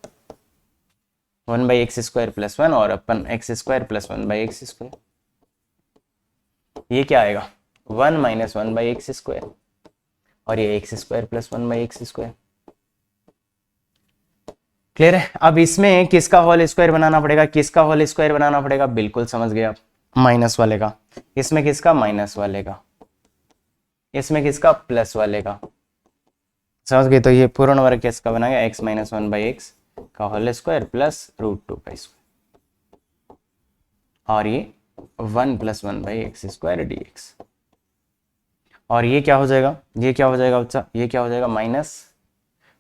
1/x² प्लस 1 और अपन एक्स स्क्वायर प्लस 1/x²। ये क्या आएगा 1 माइनस 1/x² और ये x square plus 1/x²। Clear है। अब इसमें किसका होल स्क्वायर बनाना पड़ेगा, किसका होल स्क्वायर बनाना पड़ेगा, बिल्कुल समझ गए आप, माइनस वाले का। इसमें किसका, माइनस वाले का। इसमें किसका, प्लस वाले का। समझ गए। तो ये पूर्ण वर्ग किसका बना गया, x माइनस 1/x का होल स्क्वायर प्लस √2 का स्क्वायर और ये 1 प्लस 1/x² dx। और ये क्या हो जाएगा, ये क्या हो जाएगा बच्चा, ये क्या हो जाएगा minus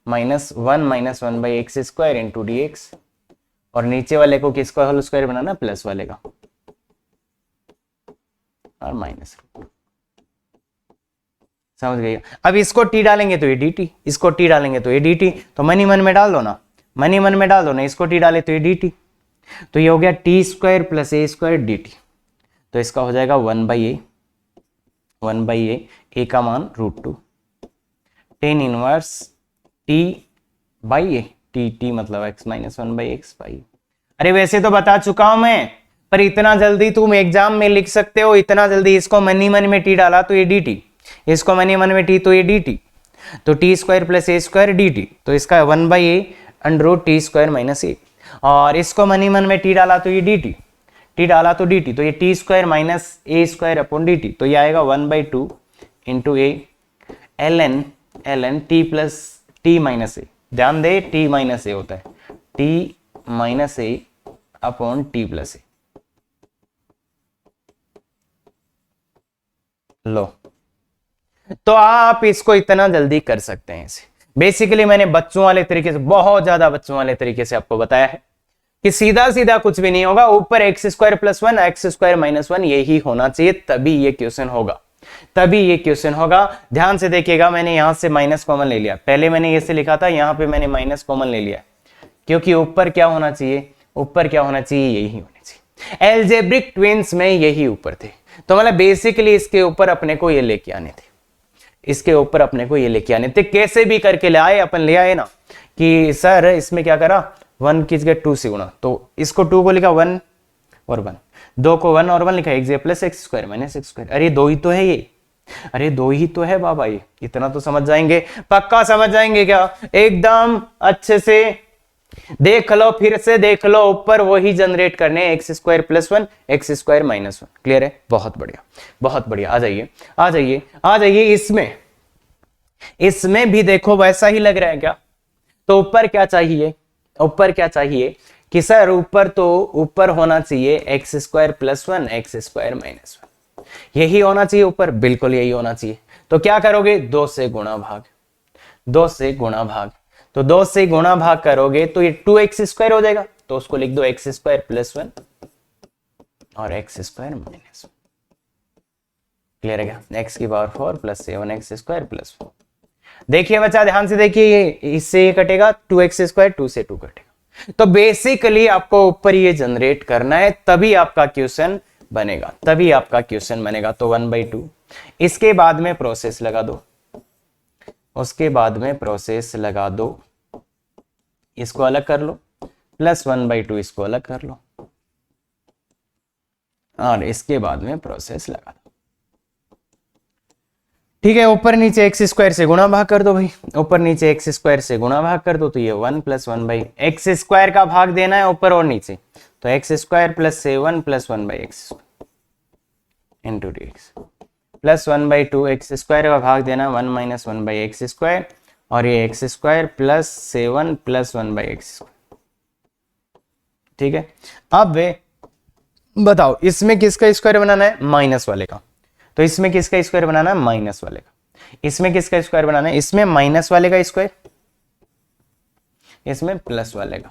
1 minus 1/x² into dx। और नीचे वाले को किसका होल स्क्वायर बनाना, प्लस वाले का और माइनस। समझ गए। अब इसको t डालेंगे तो ये dt, इसको t डालेंगे तो ये dt। तो मन ही मन में डाल दो ना, मन ही मन में डाल दो ना, इसको t डाले तो ये dt। तो ये हो गया t² प्लस a² dt। तो इसका हो जाएगा 1/a का मान √2 tan इनवर्स t/a, t मतलब x माइनस 1/x बाई। अरे वैसे तो बता चुका हूं मैं, पर इतना जल्दी तुम एग्जाम में लिख सकते हो, इतना जल्दी। इसको मन ही मन में t डाला तो ये dt, इसको मन ही मन में t तो ये dt। तो t² प्लस a² dt। तो इसका 1/a √t² माइनस a। और इसको मन ही मन में t डाला तो ये dt, t डाला तो dt। तो ये t² minus a² upon dt। तो ये आएगा 1/2 into a ln t plus t minus a। ध्यान दे t माइनस a होता है, t minus a upon t plus a। लो, तो आप इसको इतना जल्दी कर सकते हैं। इसे बेसिकली मैंने बच्चों वाले तरीके से, बहुत ज्यादा बच्चों वाले तरीके से आपको बताया है कि सीधा सीधा कुछ भी नहीं होगा, ऊपर x² प्लस 1 x² माइनस 1 यही होना चाहिए, तभी ये क्वेश्चन होगा, तभी ये क्वेश्चन होगा। ध्यान से देखिएगा, मैंने यहां से माइनस कॉमन ले लिया, पहले मैंने ये से लिखा था, यहां पे मैंने माइनस कॉमन ले लिया, क्योंकि ऊपर क्या होना चाहिए, ऊपर क्या होना चाहिए, यही होना चाहिए। एल्जेब्रिक ट्विंस में यही ऊपर थे। तो मतलब बेसिकली इसके ऊपर अपने को ये लेके आने थे, इसके ऊपर अपने को ये लेके आने थे। कैसे भी करके ले आए, अपन ले आए ना कि सर इसमें क्या करा, 1 की जगह 2 से गुणा, तो इसको 2 को लिखा 1 और 1, 2 को 1 और 1 लिखा, एक जगह प्लस x² माइनस x²। अरे 2 ही तो है ये, अरे 2 ही तो है बाबा, ये इतना तो समझ जाएंगे, पक्का समझ जाएंगे क्या, एकदम अच्छे से देख लो, फिर से देख लो, ऊपर वही जनरेट करने, x² plus 1 x² minus 1। Clear है, बहुत बढ़िया, बहुत बढ़िया। आ जाइए आ जाइए आ जाइए, इसमें भी देखो वैसा ही लग रहा है क्या। तो ऊपर क्या चाहिए, ऊपर क्या चाहिए कि सर ऊपर तो ऊपर होना चाहिए x² प्लस 1 x² माइनस 1, यही होना चाहिए ऊपर, बिल्कुल यही होना चाहिए। तो क्या करोगे, 2 से गुणा भाग, 2 से गुणा भाग। तो 2 से गुणा भाग करोगे तो ये 2x² हो जाएगा, तो उसको लिख दो x² प्लस 1 और x² माइनस 1। क्लियर है क्या, x की पावर 4 प्लस 7x² प्लस 4। देखिए बच्चा ध्यान से देखिए, ये इससे ये कटेगा 2x², 2 से 2 कटेगा। तो बेसिकली आपको ऊपर ये जनरेट करना है, तभी आपका क्वेश्चन बनेगा, तभी आपका क्वेश्चन बनेगा। तो 1/2, इसके बाद में प्रोसेस लगा दो, उसके बाद में प्रोसेस लगा दो, इसको अलग कर लो, प्लस 1/2 इसको अलग कर लो। और इसके बाद में प्रोसेस लगा दो। ठीक है, ऊपर नीचे एक्स स्क्वायर से गुणा भाग कर दो भाई, ऊपर नीचे एक्स स्क्वायर से गुणा भाग कर दो, तो ये 1 + 1 बाई एक्स स्क्वायर का भाग देना है ऊपर और नीचे, तो x square plus 7 + 1 by x into D x plus 1/2 x square का भाग देना 1 - 1 बाई एक्स स्क्वायर, और ये x square plus 7 + 1 by X square. ठीक है, अब बताओ इसमें किसका स्क्वायर बनाना है? माइनस वाले का। तो इसमें किसका स्क्वायर बनाना है? माइनस वाले का। इसमें किसका स्क्वायर बनाना है? इसमें माइनस वाले का स्क्वायर, इसमें प्लस वाले का।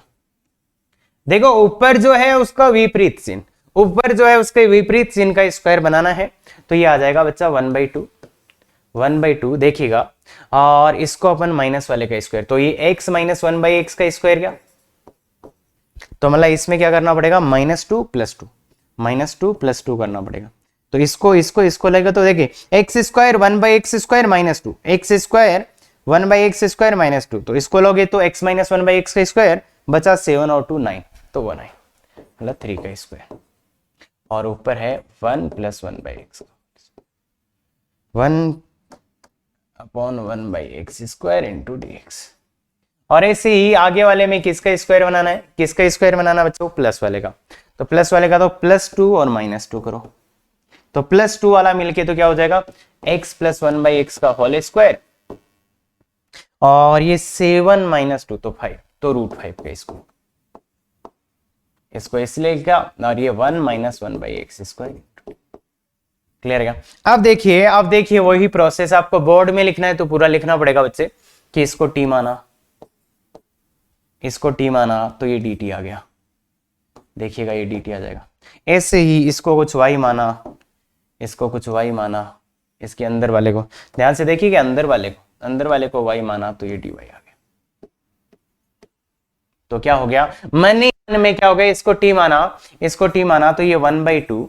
देखो ऊपर जो है उसका विपरीत चिन्ह, ऊपर जो है उसके विपरीत चिन्ह का स्क्वायर बनाना है, तो ये आ जाएगा बच्चा 1/2 देखिएगा, और इसको अपन माइनस वाले का स्क्वायर, तो ये x - 1 बाई एक्स का स्क्वायर क्या, तो मतलब इसमें क्या करना पड़ेगा? -2 + 2 करना पड़ेगा। तो इसको लेगा, तो देखिए x square 1 by X square -2, x square 1 by X square -2, तो इसको लोगे तो x - 1 बाई एक्स का स्क्वायर बचा 7 और 2 9, तो 1 9 मतलब 3 का स्क्वायर, और ऊपर है 1 + 1 by x, 1/1 by X square into D x. और ऐसे ही आगे वाले में किसका स्क्वायर बनाना है? किसका स्क्वायर बनाना बच्चों? प्लस वाले का। तो प्लस वाले का तो +2 और -2 करो, तो +2 वाला मिलके तो क्या हो जाएगा? x + 1 बाई एक्स का होल स्क्वायर, और ये 7 - 2 तो 5, तो √5 का इसको इसलिए क्या, और ये 1 - 1 बाई एक्स स्क्वायर। क्लियर है? अब देखिए वही प्रोसेस आपको बोर्ड में लिखना है तो पूरा लिखना पड़ेगा बच्चे, कि इसको t माना, तो ये dt आ गया, देखिएगा ये dt आ जाएगा। ऐसे ही इसको कुछ y माना, इसको कुछ y माना, इसके अंदर वाले को ध्यान से देखिएगा, अंदर वाले को y माना, तो ये dy आ गया। तो क्या हो गया? मन में क्या हो गया? इसको t माना, तो ये 1/2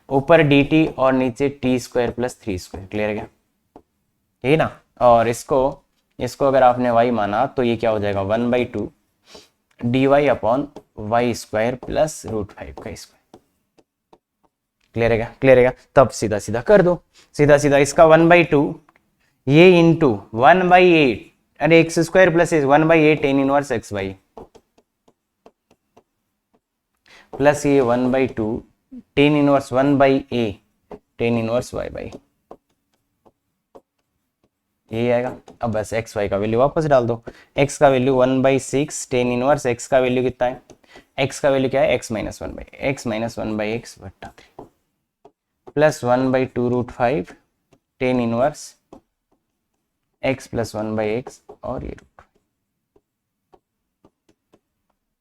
ऊपर dt और नीचे t² + 3²। क्लियर है क्या? यही ना। और इसको अगर आपने y माना, तो ये क्या हो जाएगा? 1/2 dy अपॉन y² प्लस √5 का स्क्वायर। क्लियर है क्या? तब सीधा कर दो, सीधा इसका 1/2 ये इंटू 1/8, अरे x² plus 1/8 tan inverse xy, plus ये 1/2 tan inverse 1/a tan inverse y/, यही आएगा। अब बस x y का वैल्यू वापस डाल दो, x का वैल्यू 1/6 tan इनवर्स x का वैल्यू कितना है? x का वैल्यू क्या है? x - 1 बाई एक्स बट्टा 3 plus 1/2 √5 tan inverse x + 1 by x, और ये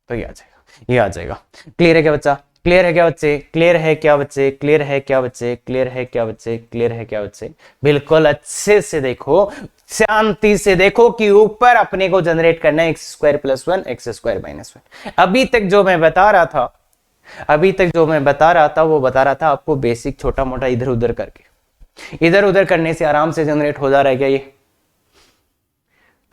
तो ये आ जाएगा। क्लियर है क्या बच्चा? क्लियर है क्या बच्चे? बिल्कुल अच्छे से देखो, शांति से देखो कि ऊपर अपने को जनरेट करना है x² + 1 x² - 1। अभी तक जो मैं बता रहा था वो बता रहा था आपको बेसिक, छोटा मोटा इधर उधर करने से आराम से जनरेट हो जा रहा है क्या ये?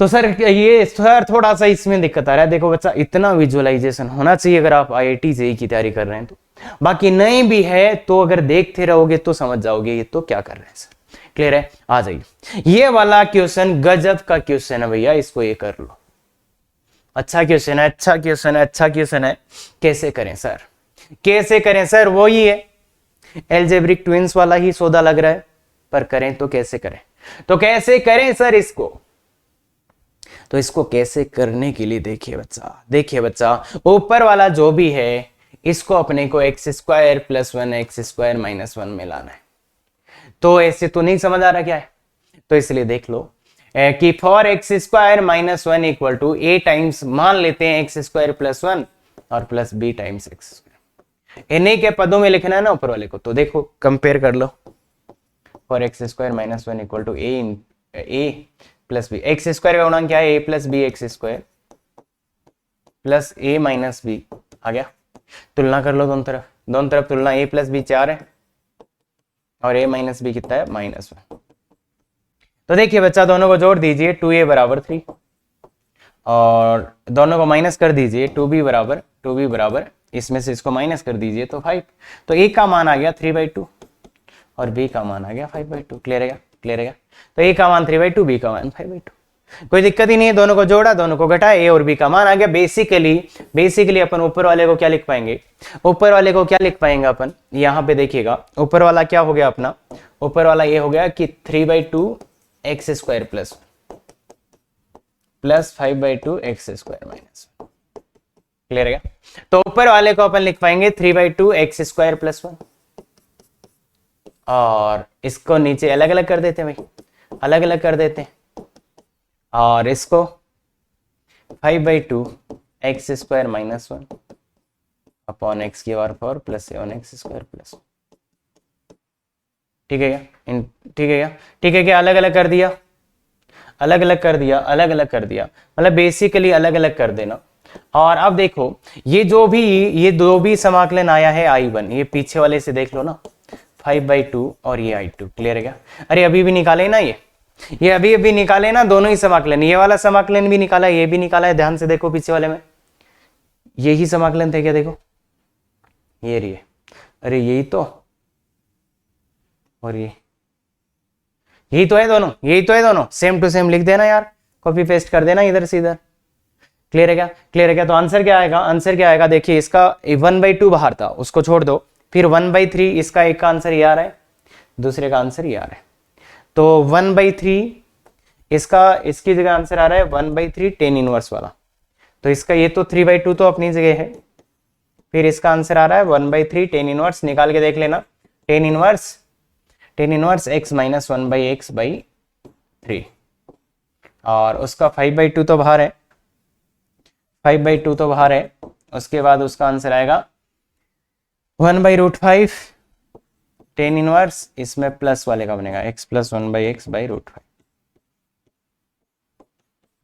तो सर थोड़ा सा इसमें दिक्कत आ रहा है। देखो बच्चा, इतना विजुअलाइजेशन होना चाहिए अगर आप IIT JEE की तैयारी कर रहे हैं तो, बाकी नहीं भी है तो अगर देखते रहोगे तो समझ जाओगे ये तो क्या कर रहे हैं सर। क्लियर है? आ जाइए, ये वाला क्वेश्चन गजब का क्वेश्चन है भैया, इसको ये कर लो। अच्छा क्वेश्चन है। कैसे करें सर? वो ही है एल्जेब्रिक ट्विंस वाला ही सौदा लग रहा है, पर करें तो कैसे करें? सर इसको कैसे करने के लिए देखिए बच्चा, ऊपर वाला जो भी है इसको अपने को x² + 1 x² - 1 में लाना है। तो ऐसे तो नहीं समझ आ रहा क्या है? तो इसलिए देख लो कि for x² - 1 equal to a times, मान लेते हैं x² + 1 और प्लस b टाइम्स x²। इन्हीं के पदों में लिखना है ना ऊपर वाले को, तो देखो कंपेयर कर लो। For x² - 1 equal to a plus B, x² का गुणा क्या है? a + bx² plus a - b आ गया। तुलना कर लो दोनों तरफ तुलना, a + b 4 है और a - b कितना है? -1। तो देखिए बच्चा, दोनों को जोड़ दीजिए, 2a = 3 और दोनों को माइनस कर दीजिए, 2b = इसमें से इसको माइनस कर दीजिए तो 5। तो ए का मान आ गया 3/2 और बी का मान आ गया 5/2। क्लियर है क्या? क्लियर है क्या? तो ए का मान 3/2, बी का मान 5/2। कोई दिक्कत ही नहीं है, दोनों को जोड़ा, दोनों को घटाया, ए और बी का मान आ गया। बेसिकली अपन ऊपर वाले को क्या लिख पाएंगे? ऊपर वाले को क्या लिख पाएंगे अपन? यहां पे देखिएगा, ऊपर वाला क्या हो गया अपना? ऊपर वाला ये हो गया कि 3/2 x square plus 5/2 x square minus. Clear है क्या? तो ऊपर वाले को अपन लिख पाएंगे 3/2 एक्स स्क्वायर प्लस 1, और इसको नीचे अलग अलग कर देते हैं भाई, अलग अलग कर देते हैं, और इसको 5/2 x square minus 1 upon x की power 4 plus 7 x square plus. ठीक है क्या? ठीक है क्या? ठीक है क्या? अलग अलग कर दिया, अलग अलग कर दिया, अलग अलग कर दिया, मतलब बेसिकली अलग अलग कर देना। और अब देखो ये दो भी समाकलन आया है I1, ये पीछे वाले से देख लो ना, 5/2 और ये I2। क्लियर है क्या? अरे अभी भी निकाले ना, ये अभी निकाले ना, दोनों ही समाकलन, ये वाला समाकलन भी निकाला, ये भी निकाला है। ध्यान से देखो पीछे वाले में यही समाकलन थे क्या? देखो ये रही है, अरे यही तो, और यही तो है दोनों, यही तो है दोनों, सेम टू सेम लिख देना यार, कॉपी पेस्ट कर देना इधर से इधर। क्लियर है क्या? क्लियर है क्या? तो आंसर क्या आएगा? आंसर क्या आएगा? देखिए इसका 1/2 बाहर था, उसको छोड़ दो, फिर 1/3, इसका एक का आंसर ये आ रहा है, दूसरे का आंसर ये आ रहा है। तो 1/3 इसकी जगह आंसर आ रहा है 1/3 tan इनवर्स वाला, तो इसका ये तो 3/2 तो अपनी जगह है, फिर इसका आंसर आ रहा है 1/3 tan इनवर्स, निकाल के देख लेना, tan inverse x minus 1/x/3, और उसका 5/2 तो बाहर है, 5/2 तो बाहर है। उसके बाद उसका आंसर आएगा 1/√5 tan इनवर्स, इसमें प्लस वाले का बनेगा x प्लस 1/x/√5।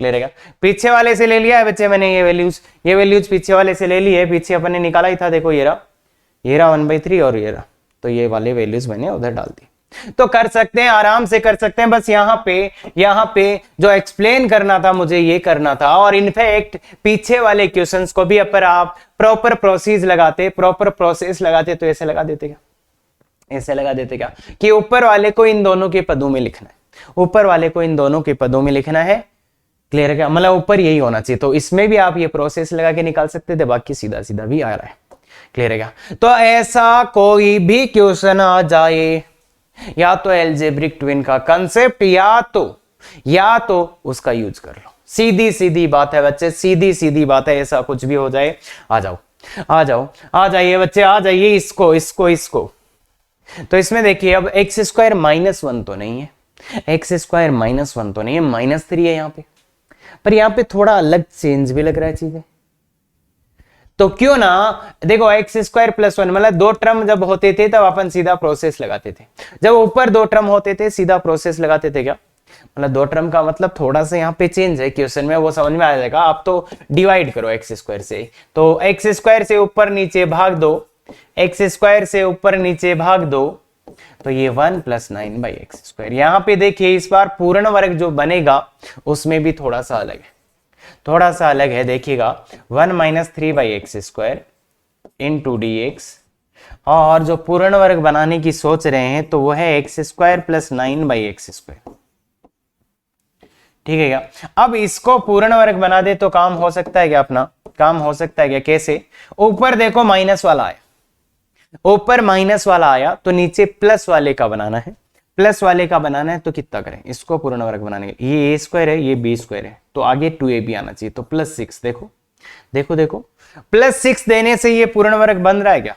क्लियर है क्या? पीछे वाले से ले लिया है बच्चे मैंने, ये वैल्यूज पीछे वाले से ले ली है, पीछे अपन ने निकाला ही था, देखो ये रहा 1/3 और ये रहा, तो ये वाले वैल्यूज मैंने उधर डाल दी। तो कर सकते हैं, आराम से कर सकते हैं, बस यहाँ पे जो एक्सप्लेन करना था मुझे ये करना था। और इनफैक्ट पीछे वाले क्वेश्चंस को भी अगर आप प्रॉपर प्रोसेस लगाते तो ऐसे लगा देते क्या? ऐसे लगा देते क्या कि ऊपर वाले को इन दोनों के पदों में लिखना है, ऊपर वाले को इन दोनों के पदों में लिखना है। क्लियर है क्या? मतलब ऊपर यही होना चाहिए, तो इसमें भी आप ये प्रोसेस लगा के निकाल सकते थे, बाकी सीधा सीधा भी आ रहा है। क्लियर है क्या? तो ऐसा कोई भी क्वेश्चन आ जाए, या तो अलजेब्रिक ट्विन का कंसेप्ट या तो उसका यूज कर लो, सीधी सीधी बात है बच्चे, सीधी सीधी बात है, ऐसा कुछ भी हो जाए। आ जाइए बच्चे, आ जाइए, इसको। तो इसमें देखिए अब x² -1 तो नहीं है, x² -1 तो नहीं है, -3 है यहाँ पे, पर यहाँ पे थोड़ा अलग चेंज भी लग रहा है चीजें। तो क्यों ना देखो x² + 1, मतलब दो टर्म जब होते थे तब अपन सीधा प्रोसेस लगाते थे, जब ऊपर दो टर्म होते थे सीधा प्रोसेस लगाते थे क्या? मतलब दो टर्म का मतलब थोड़ा सा यहाँ पे चेंज है क्वेश्चन में, वो समझ में आ जाएगा। आप तो डिवाइड करो x² से, तो x² से ऊपर नीचे भाग दो, x² से ऊपर नीचे भाग दो, तो ये 1 + 9/x²। यहाँ पे देखिए इस बार पूर्ण वर्ग जो बनेगा उसमें भी थोड़ा सा अलग है, देखिएगा 1 - 3/x² × dx, और जो पूर्ण वर्ग बनाने की सोच रहे हैं तो वो है x² + 9/x²। ठीक है क्या? अब इसको पूर्ण वर्ग बना दे तो काम हो सकता है क्या? अपना काम हो सकता है क्या? कैसे? ऊपर देखो माइनस वाला आया, ऊपर माइनस वाला आया तो नीचे प्लस वाले का बनाना है, तो कितना करें इसको पूर्ण वर्ग बनाने के? ये a² है, ये b² है, तो आगे 2ab आना चाहिए, तो +6। देखो +6 देने से ये पूर्ण वर्ग बन रहा है क्या?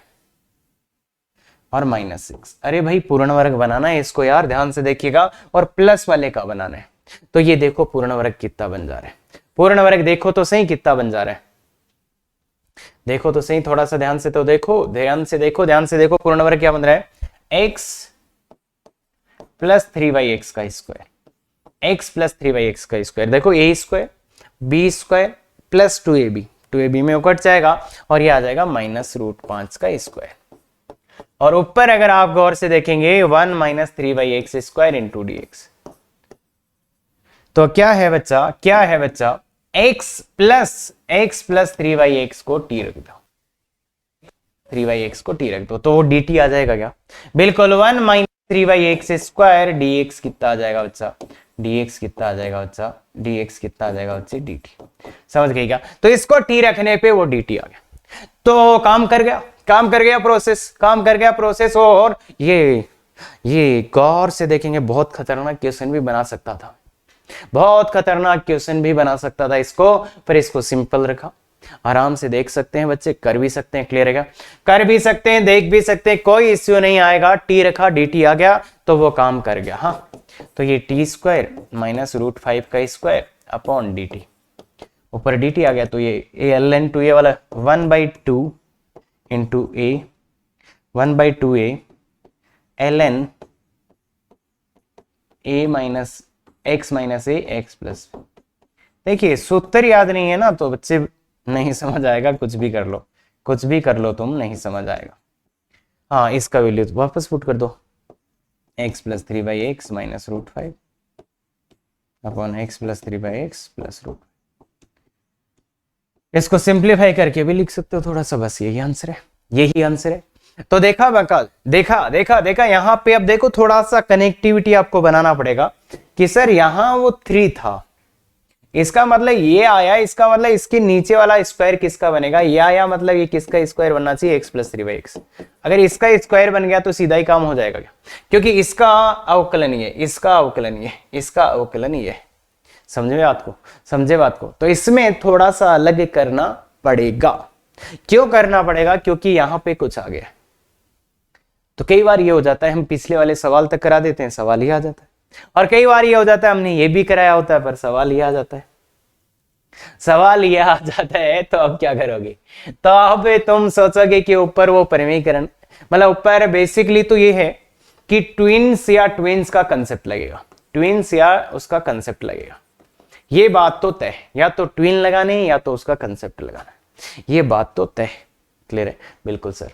और -6, अरे भाई पूर्ण वर्ग बनाना है इसको यार, ध्यान से देखिएगा, और प्लस वाले का बनाना है, तो ये देखो पूर्ण वर्ग कितना बन जा रहा है, पूर्ण वर्ग देखो तो सही कितना बन जा रहा है, देखो तो सही, थोड़ा सा ध्यान से तो देखो, ध्यान से देखो पूर्ण वर्ग क्या बन रहा है? x + 3/x², x + 3/x², देखो a² b² + 2ab में कट जाएगा, और ये आ जाएगा -√5²। और ऊपर अगर आप गौर से देखेंगे 1 - 3/x² × dx, तो क्या है बच्चा? x + 3/x को t रख दो, 3/x को t रख दो तो वो dt आ जाएगा क्या, बिल्कुल 1 माइनस 3/x स्क्वायर dx कितना आ जाएगा बच्चा, dx कितना आ जाएगा बच्चा, dx कितना आ जाएगा बच्चे dt। समझ गए क्या, तो इसको t रखने पे वो dt आ गया, तो काम कर गया, काम कर गया प्रोसेस, काम कर गया प्रोसेस। और ये गौर से देखेंगे बहुत खतरनाक क्वेश्चन भी बना सकता था, बहुत खतरनाक क्वेश्चन भी बना सकता था इसको, पर इसको सिंपल रखा, आराम से देख सकते हैं बच्चे, कर भी सकते हैं, क्लियर है क्या, कर भी सकते हैं, देख भी सकते हैं, कोई इश्यू नहीं आएगा। टी रखा dt आ गया तो वो काम कर गया। हाँ, तो ये टी स्क्वायर माइनस √5 का स्क्वायर अपॉन dt, ऊपर dt आ गया तो ये ln टू ए वाला 1/2 into A 1/2a ln a minus x minus A x plus. देखिए सूत्र याद नहीं है ना तो बच्चे नहीं समझ आएगा, कुछ भी कर लो, कुछ भी कर लो तुम नहीं समझ आएगा। हाँ, इसका वैल्यू तो वापस पुट कर दो, x plus 3/x minus √5 upon x plus 3/x plus √5। इसको सिंप्लीफाई करके भी लिख सकते हो थोड़ा सा, बस यही आंसर है, यही आंसर है। तो देखा बकाल, देखा देखा देखा यहां पे अब देखो थोड़ा सा कनेक्टिविटी आपको बनाना पड़ेगा कि सर यहां वो 3 था, इसका मतलब ये आया, इसका मतलब इसके नीचे वाला स्क्वायर किसका बनेगा, ये आया, मतलब ये किसका स्क्वायर बनना चाहिए, x प्लस 3/x। अगर इसका स्क्वायर बन गया तो सीधा ही काम हो जाएगा क्या, क्योंकि इसका अवकलन ये, इसका अवकलन ये, इसका अवकलन ये। समझे बात को, समझे बात को। तो इसमें थोड़ा सा अलग करना पड़ेगा। क्यों करना पड़ेगा, क्योंकि यहां पे कुछ आ गया। तो कई बार ये हो जाता है हम पिछले वाले सवाल तक करा देते हैं, सवाल ही आ जाता है, और कई बार ये हो जाता है हमने ये भी कराया होता है पर सवाल ही आ जाता है, सवाल ये आ जाता है। तो अब क्या करोगे, तो अब तुम सोचोगे कि ऊपर वो परिमीकरण, मतलब ऊपर बेसिकली तो ये है कि ट्विन्स या ट्विन्स का कंसेप्ट लगेगा, ट्विन्स या उसका कंसेप्ट लगेगा। ये बात तो तय, या तो ट्विन लगाने या तो उसका कंसेप्ट लगाना है, ये बात तो तय, क्लियर है। बिल्कुल सर,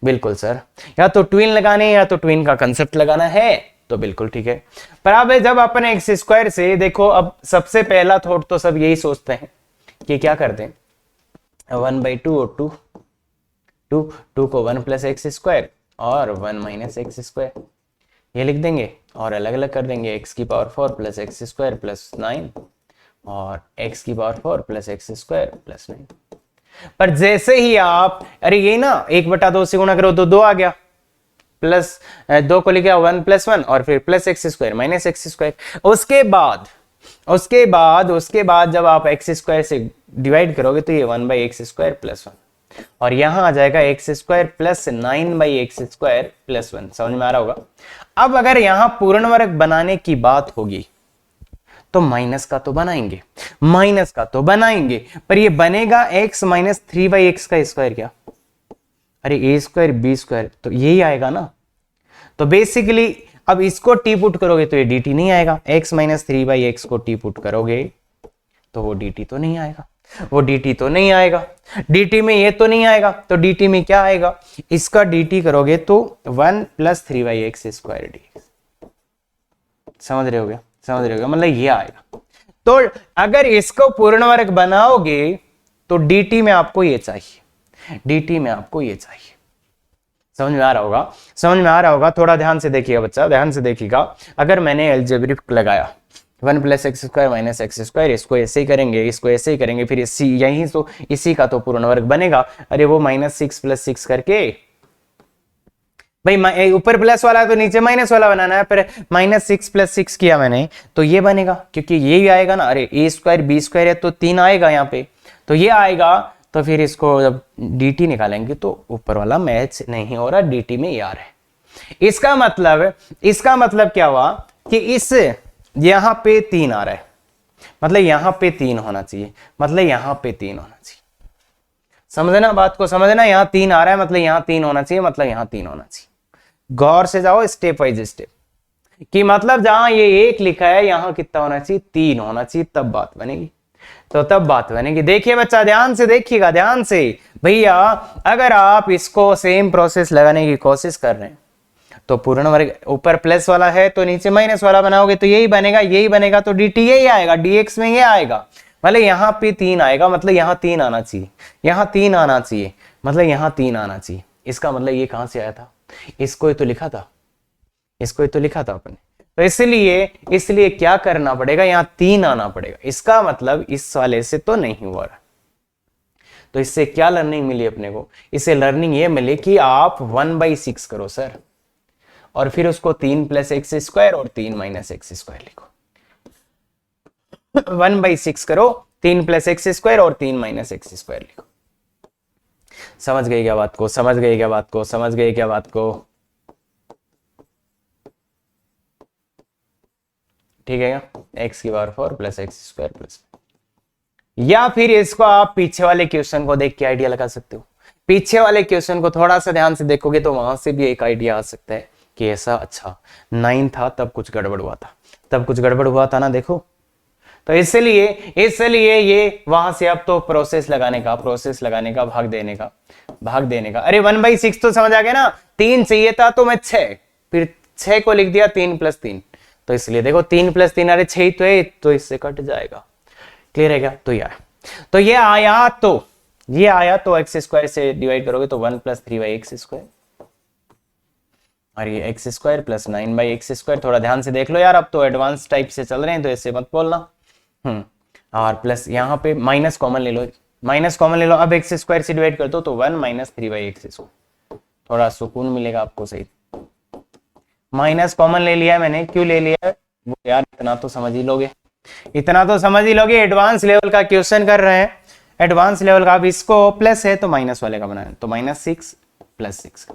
बिल्कुल सर, या तो ट्विन लगाने या तो ट्विन का कंसेप्ट लगाना है, तो बिल्कुल ठीक है। पर अब जब अपन एक्स स्क्वायर से देखो, अब सबसे पहला थॉट तो सब यही सोचते हैं कि क्या करते हैं, 1/2 और 2 को 1 प्लस एक्स स्क्वायर और 1 माइनस एक्स स्क्वायर ये लिख देंगे और अलग अलग कर देंगे, x की power 4 plus x square plus 9 और x की power 4 plus x square plus 9। पर जैसे ही आप, अरे ये ना 1/2 से गुणा करो तो 2 आ गया, प्लस 2 को लिखा 1 + 1 और फिर plus x square minus x square. उसके बाद जब आप एक्स स्क्वायर से डिवाइड करोगे तो ये 1/x स्क्वायर प्लस 1 और यहां आ जाएगा x square plus 9/x square plus 1। समझ में आ रहा होगा। अब अगर यहां पूर्ण वर्ग बनाने की बात होगी तो माइनस का तो बनाएंगे, माइनस का तो बनाएंगे, पर ये बनेगा x माइनस 3/x का स्क्वायर क्या, अरे a स्क्वायर b स्क्वायर, तो यही आएगा ना। तो बेसिकली अब इसको टी पुट करोगे तो ये dt नहीं आएगा, x माइनस 3/x को टी पुट करोगे तो वो dt तो नहीं आएगा, वो dt तो नहीं आएगा, dt में ये तो नहीं आएगा, तो dt में क्या आएगा, इसका dt करोगे तो 1 प्लस 3/x स्क्वायर dx। समझ रहे हो गया, समझ रहे हो, मतलब ये आएगा। तो अगर इसको पूर्ण वर्ग बनाओगे तो dt में आपको ये चाहिए, dt में आपको ये चाहिए। समझ में आ रहा होगा, समझ में आ रहा होगा। थोड़ा ध्यान से देखिएगा बच्चा, ध्यान से देखिएगा। अगर मैंने अलजेब्रिक लगाया 1 plus x square minus x square, इसको ऐसे ही करेंगे, इसको ऐसे ही करेंगे, फिर इसी यही तो इसी का तो पूर्ण वर्ग बनेगा। अरे वो -6 + 6 करके, भाई ऊपर प्लस वाला तो नीचे माइनस वाला बनाना है, पर -6 + 6 किया मैंने तो ये बनेगा, क्योंकि ये भी आएगा ना। अरे a स्क्वायर b स्क्वायर है तो 3 आएगा यहाँ पे, तो ये आएगा। तो फिर इसको जब dt निकालेंगे तो ऊपर वाला मैच नहीं हो रहा, dt में ये आ रहा है। इसका मतलब क्या हुआ कि इस यहां पे 3 आ रहा है, मतलब यहां पे 3 होना चाहिए, मतलब यहां पे 3 होना चाहिए। समझना बात को, समझना। यहां 3 आ रहा है मतलब यहां 3 होना चाहिए, मतलब यहां 3 होना चाहिए। गौर से जाओ स्टेप वाइज स्टेप, कि मतलब जहां ये 1 लिखा है यहां कितना होना चाहिए, 3 होना चाहिए, तब बात बनेगी। तो तब बात बनेगी। देखिए बच्चा, ध्यान से देखिएगा, ध्यान से भैया। अगर आप इसको सेम प्रोसेस लगाने की कोशिश कर रहे हैं तो पूर्ण वर्ग ऊपर प्लस वाला है तो नीचे माइनस वाला बनाओगे तो यही बनेगा, यही बनेगा, तो dt यही आएगा, dx में ये आएगा, मतलब यहाँ पे 3 आएगा, मतलब यहाँ 3 आना चाहिए, यहाँ 3 आना चाहिए, मतलब यहाँ 3 आना चाहिए। इसका मतलब ये कहां से आया था, इसको ही तो लिखा था, इसको ही तो लिखा था अपने। तो इसलिए क्या करना पड़ेगा, यहां 3 आना पड़ेगा। इसका मतलब इस वाले से तो नहीं हुआ रहा। तो इससे क्या लर्निंग मिली अपने को, इससे लर्निंग ये मिली कि आप 1/6 करो सर, और फिर उसको 3 + x² और 3 - x² लिखो। 1/6 करो, 3 + x² और 3 - x² लिखो। समझ गए क्या बात को, समझ गए क्या बात को, समझ गए क्या बात को? ठीक है क्या, x⁴ + x²+, या फिर इसको आप पीछे वाले क्वेश्चन को देख के आइडिया लगा सकते हो। पीछे वाले क्वेश्चन को थोड़ा सा ध्यान से देखोगे तो वहां से भी एक आइडिया आ सकता है कि ऐसा, अच्छा 9 था तब कुछ गड़बड़ हुआ था, तब कुछ गड़बड़ हुआ था ना, देखो। तो इसलिए ये वहां से अब तो प्रोसेस लगाने का, भाग देने का। अरे 1/6 तो समझ आ गया ना, 3 चाहिए था तो मैं 6, फिर 6 को लिख दिया 3 + 3। तो इसलिए देखो 3 + 3, अरे 6 तो है, तो इससे कट जाएगा। क्लियर है क्या? तो ये आया तो x² से डिवाइड करोगे तो 1 + 3/x², और ये x² + 9/x²। थोड़ा ध्यान से देख लो यार, अब तो एडवांस टाइप से चल रहे हैं तो ऐसे मत बोलना। और प्लस यहाँ पे माइनस कॉमन ले लो, अब x² से डिवाइड कर दो तो 1 - 3/x²। थोड़ा सुकून मिलेगा आपको, सही। माइनस कॉमन ले लिया मैंने, क्यों ले लिया वो यार इतना तो समझ ही लोगे, एडवांस लेवल का क्वेश्चन कर रहे हैं, एडवांस लेवल का। अब इसको प्लस है तो माइनस वाले का बनाना है, तो -6 + 6,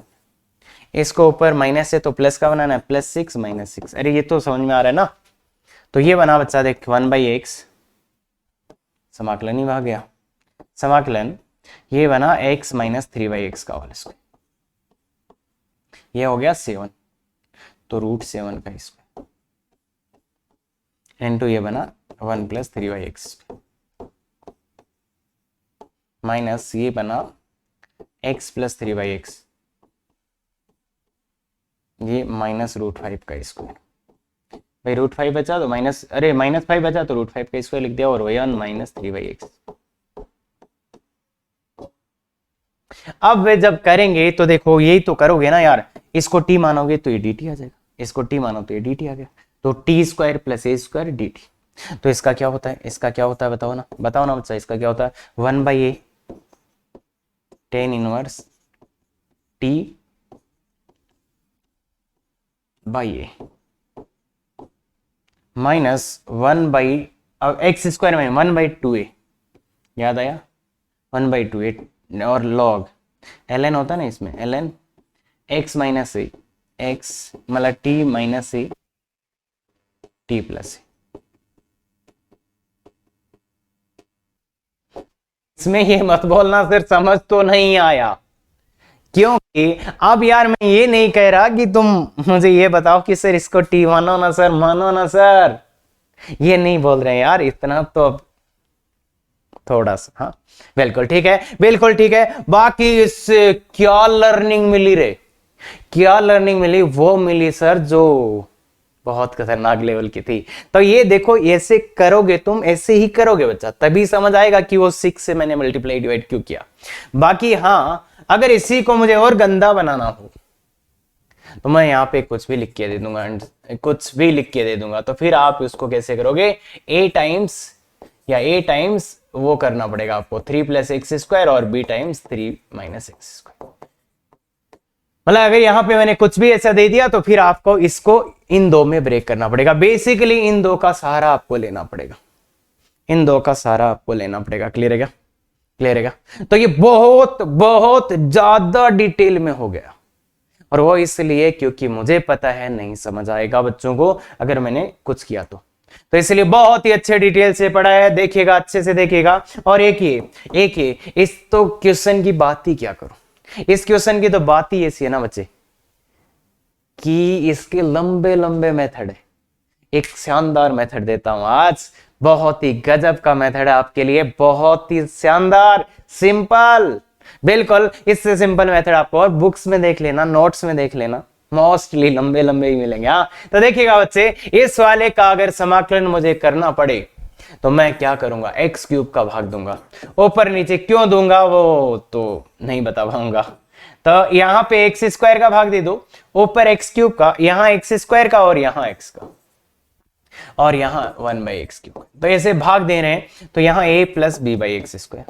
इसको ऊपर माइनस है तो प्लस का बनाना है, +6 - 6। अरे ये तो समझ में आ रहा है ना। तो ये बना बच्चा देख 1/x, समाकलन ही भाग गया, समाकलन ये बना x - 3/x का होल स्क्वायर, ये हो गया 7, तो √7 का स्क्वायर, इनटू ये बना 1 + 3/x, माइनस ये बना x + 3/x, ये -√5 का स्क्वायर। भाई √5 बचा तो -5 बचा तो √5 का स्क्वायर लिख दिया, और 1 - 3/x। अब वे जब करेंगे तो देखो, यही तो करोगे ना यार, इसको t मानोगे तो ये dt आ जाएगा, इसको t मानो तो ये dt आ गया, तो t² + a² dt। तो इसका क्या होता है, बताओ ना बच्चा, इसका क्या होता है, 1/a tan 1 t/a माइनस 1/, अब x² में 1/2a, याद आया, 1/2a, और log ln होता है ना इसमें, ln x - a, x मतलब t - a t + a। इसमें ये मत बोलना सर समझ तो नहीं आया, क्योंकि अब यार मैं ये नहीं कह रहा कि तुम मुझे ये बताओ कि सर इसको t मानो ना सर, ये नहीं बोल रहे यार, इतना तो अब थोड़ा सा, हाँ बिल्कुल ठीक है। बाकी इससे क्या लर्निंग मिली वो मिली सर जो बहुत खतरनाक लेवल की थी। तो ये देखो, ऐसे करोगे तुम, ऐसे ही करोगे बच्चा, तभी समझ आएगा कि वो 6 से मैंने मल्टीप्लाई डिवाइड क्यों किया। बाकी हाँ, अगर इसी को मुझे और गंदा बनाना हो तो मैं यहाँ पे कुछ भी लिख के दे दूंगा, तो फिर आप उसको कैसे करोगे, a टाइम्स वो करना पड़ेगा आपको 3 + x² और b टाइम्स 3 - x²। मतलब अगर यहां पे मैंने कुछ भी ऐसा दे दिया तो फिर आपको इसको इन दो में ब्रेक करना पड़ेगा। बेसिकली इन दो का सहारा आपको लेना पड़ेगा, क्लियर है क्या? तो ये बहुत ज्यादा डिटेल में हो गया, और वो इसलिए क्योंकि मुझे पता है नहीं समझ आएगा बच्चों को अगर मैंने कुछ किया तो इसलिए बहुत ही अच्छे डिटेल से पढ़ा है, देखिएगा, अच्छे से देखिएगा। और एक ये इस तो क्वेश्चन की बात ही क्या करूं, इस क्वेश्चन की तो बात ही ऐसी है ना बच्चे कि इसके लंबे मेथड है। एक शानदार मेथड देता हूं आज, बहुत ही गजब का मेथड है आपके लिए, बहुत ही शानदार, सिंपल, बिल्कुल इससे सिंपल मेथड आपको और बुक्स में देख लेना, नोट्स में देख लेना, मोस्टली लंबे ही मिलेंगे। हाँ तो देखिएगा बच्चे, इस वाले का अगर समाकलन मुझे करना पड़े तो मैं क्या करूंगा, x³ का भाग दूंगा, ऊपर नीचे क्यों दूंगा वो तो नहीं बता पाऊंगा, तो यहां पे एक्स स्क्वायर का भाग दे दो, ऊपर एक्स क्यूब का, यहां एक्स स्क्वायर का और यहां एक्स का, और यहां 1/x क्यूब। तो ऐसे भाग दे रहे हैं तो यहां a plus B by X square,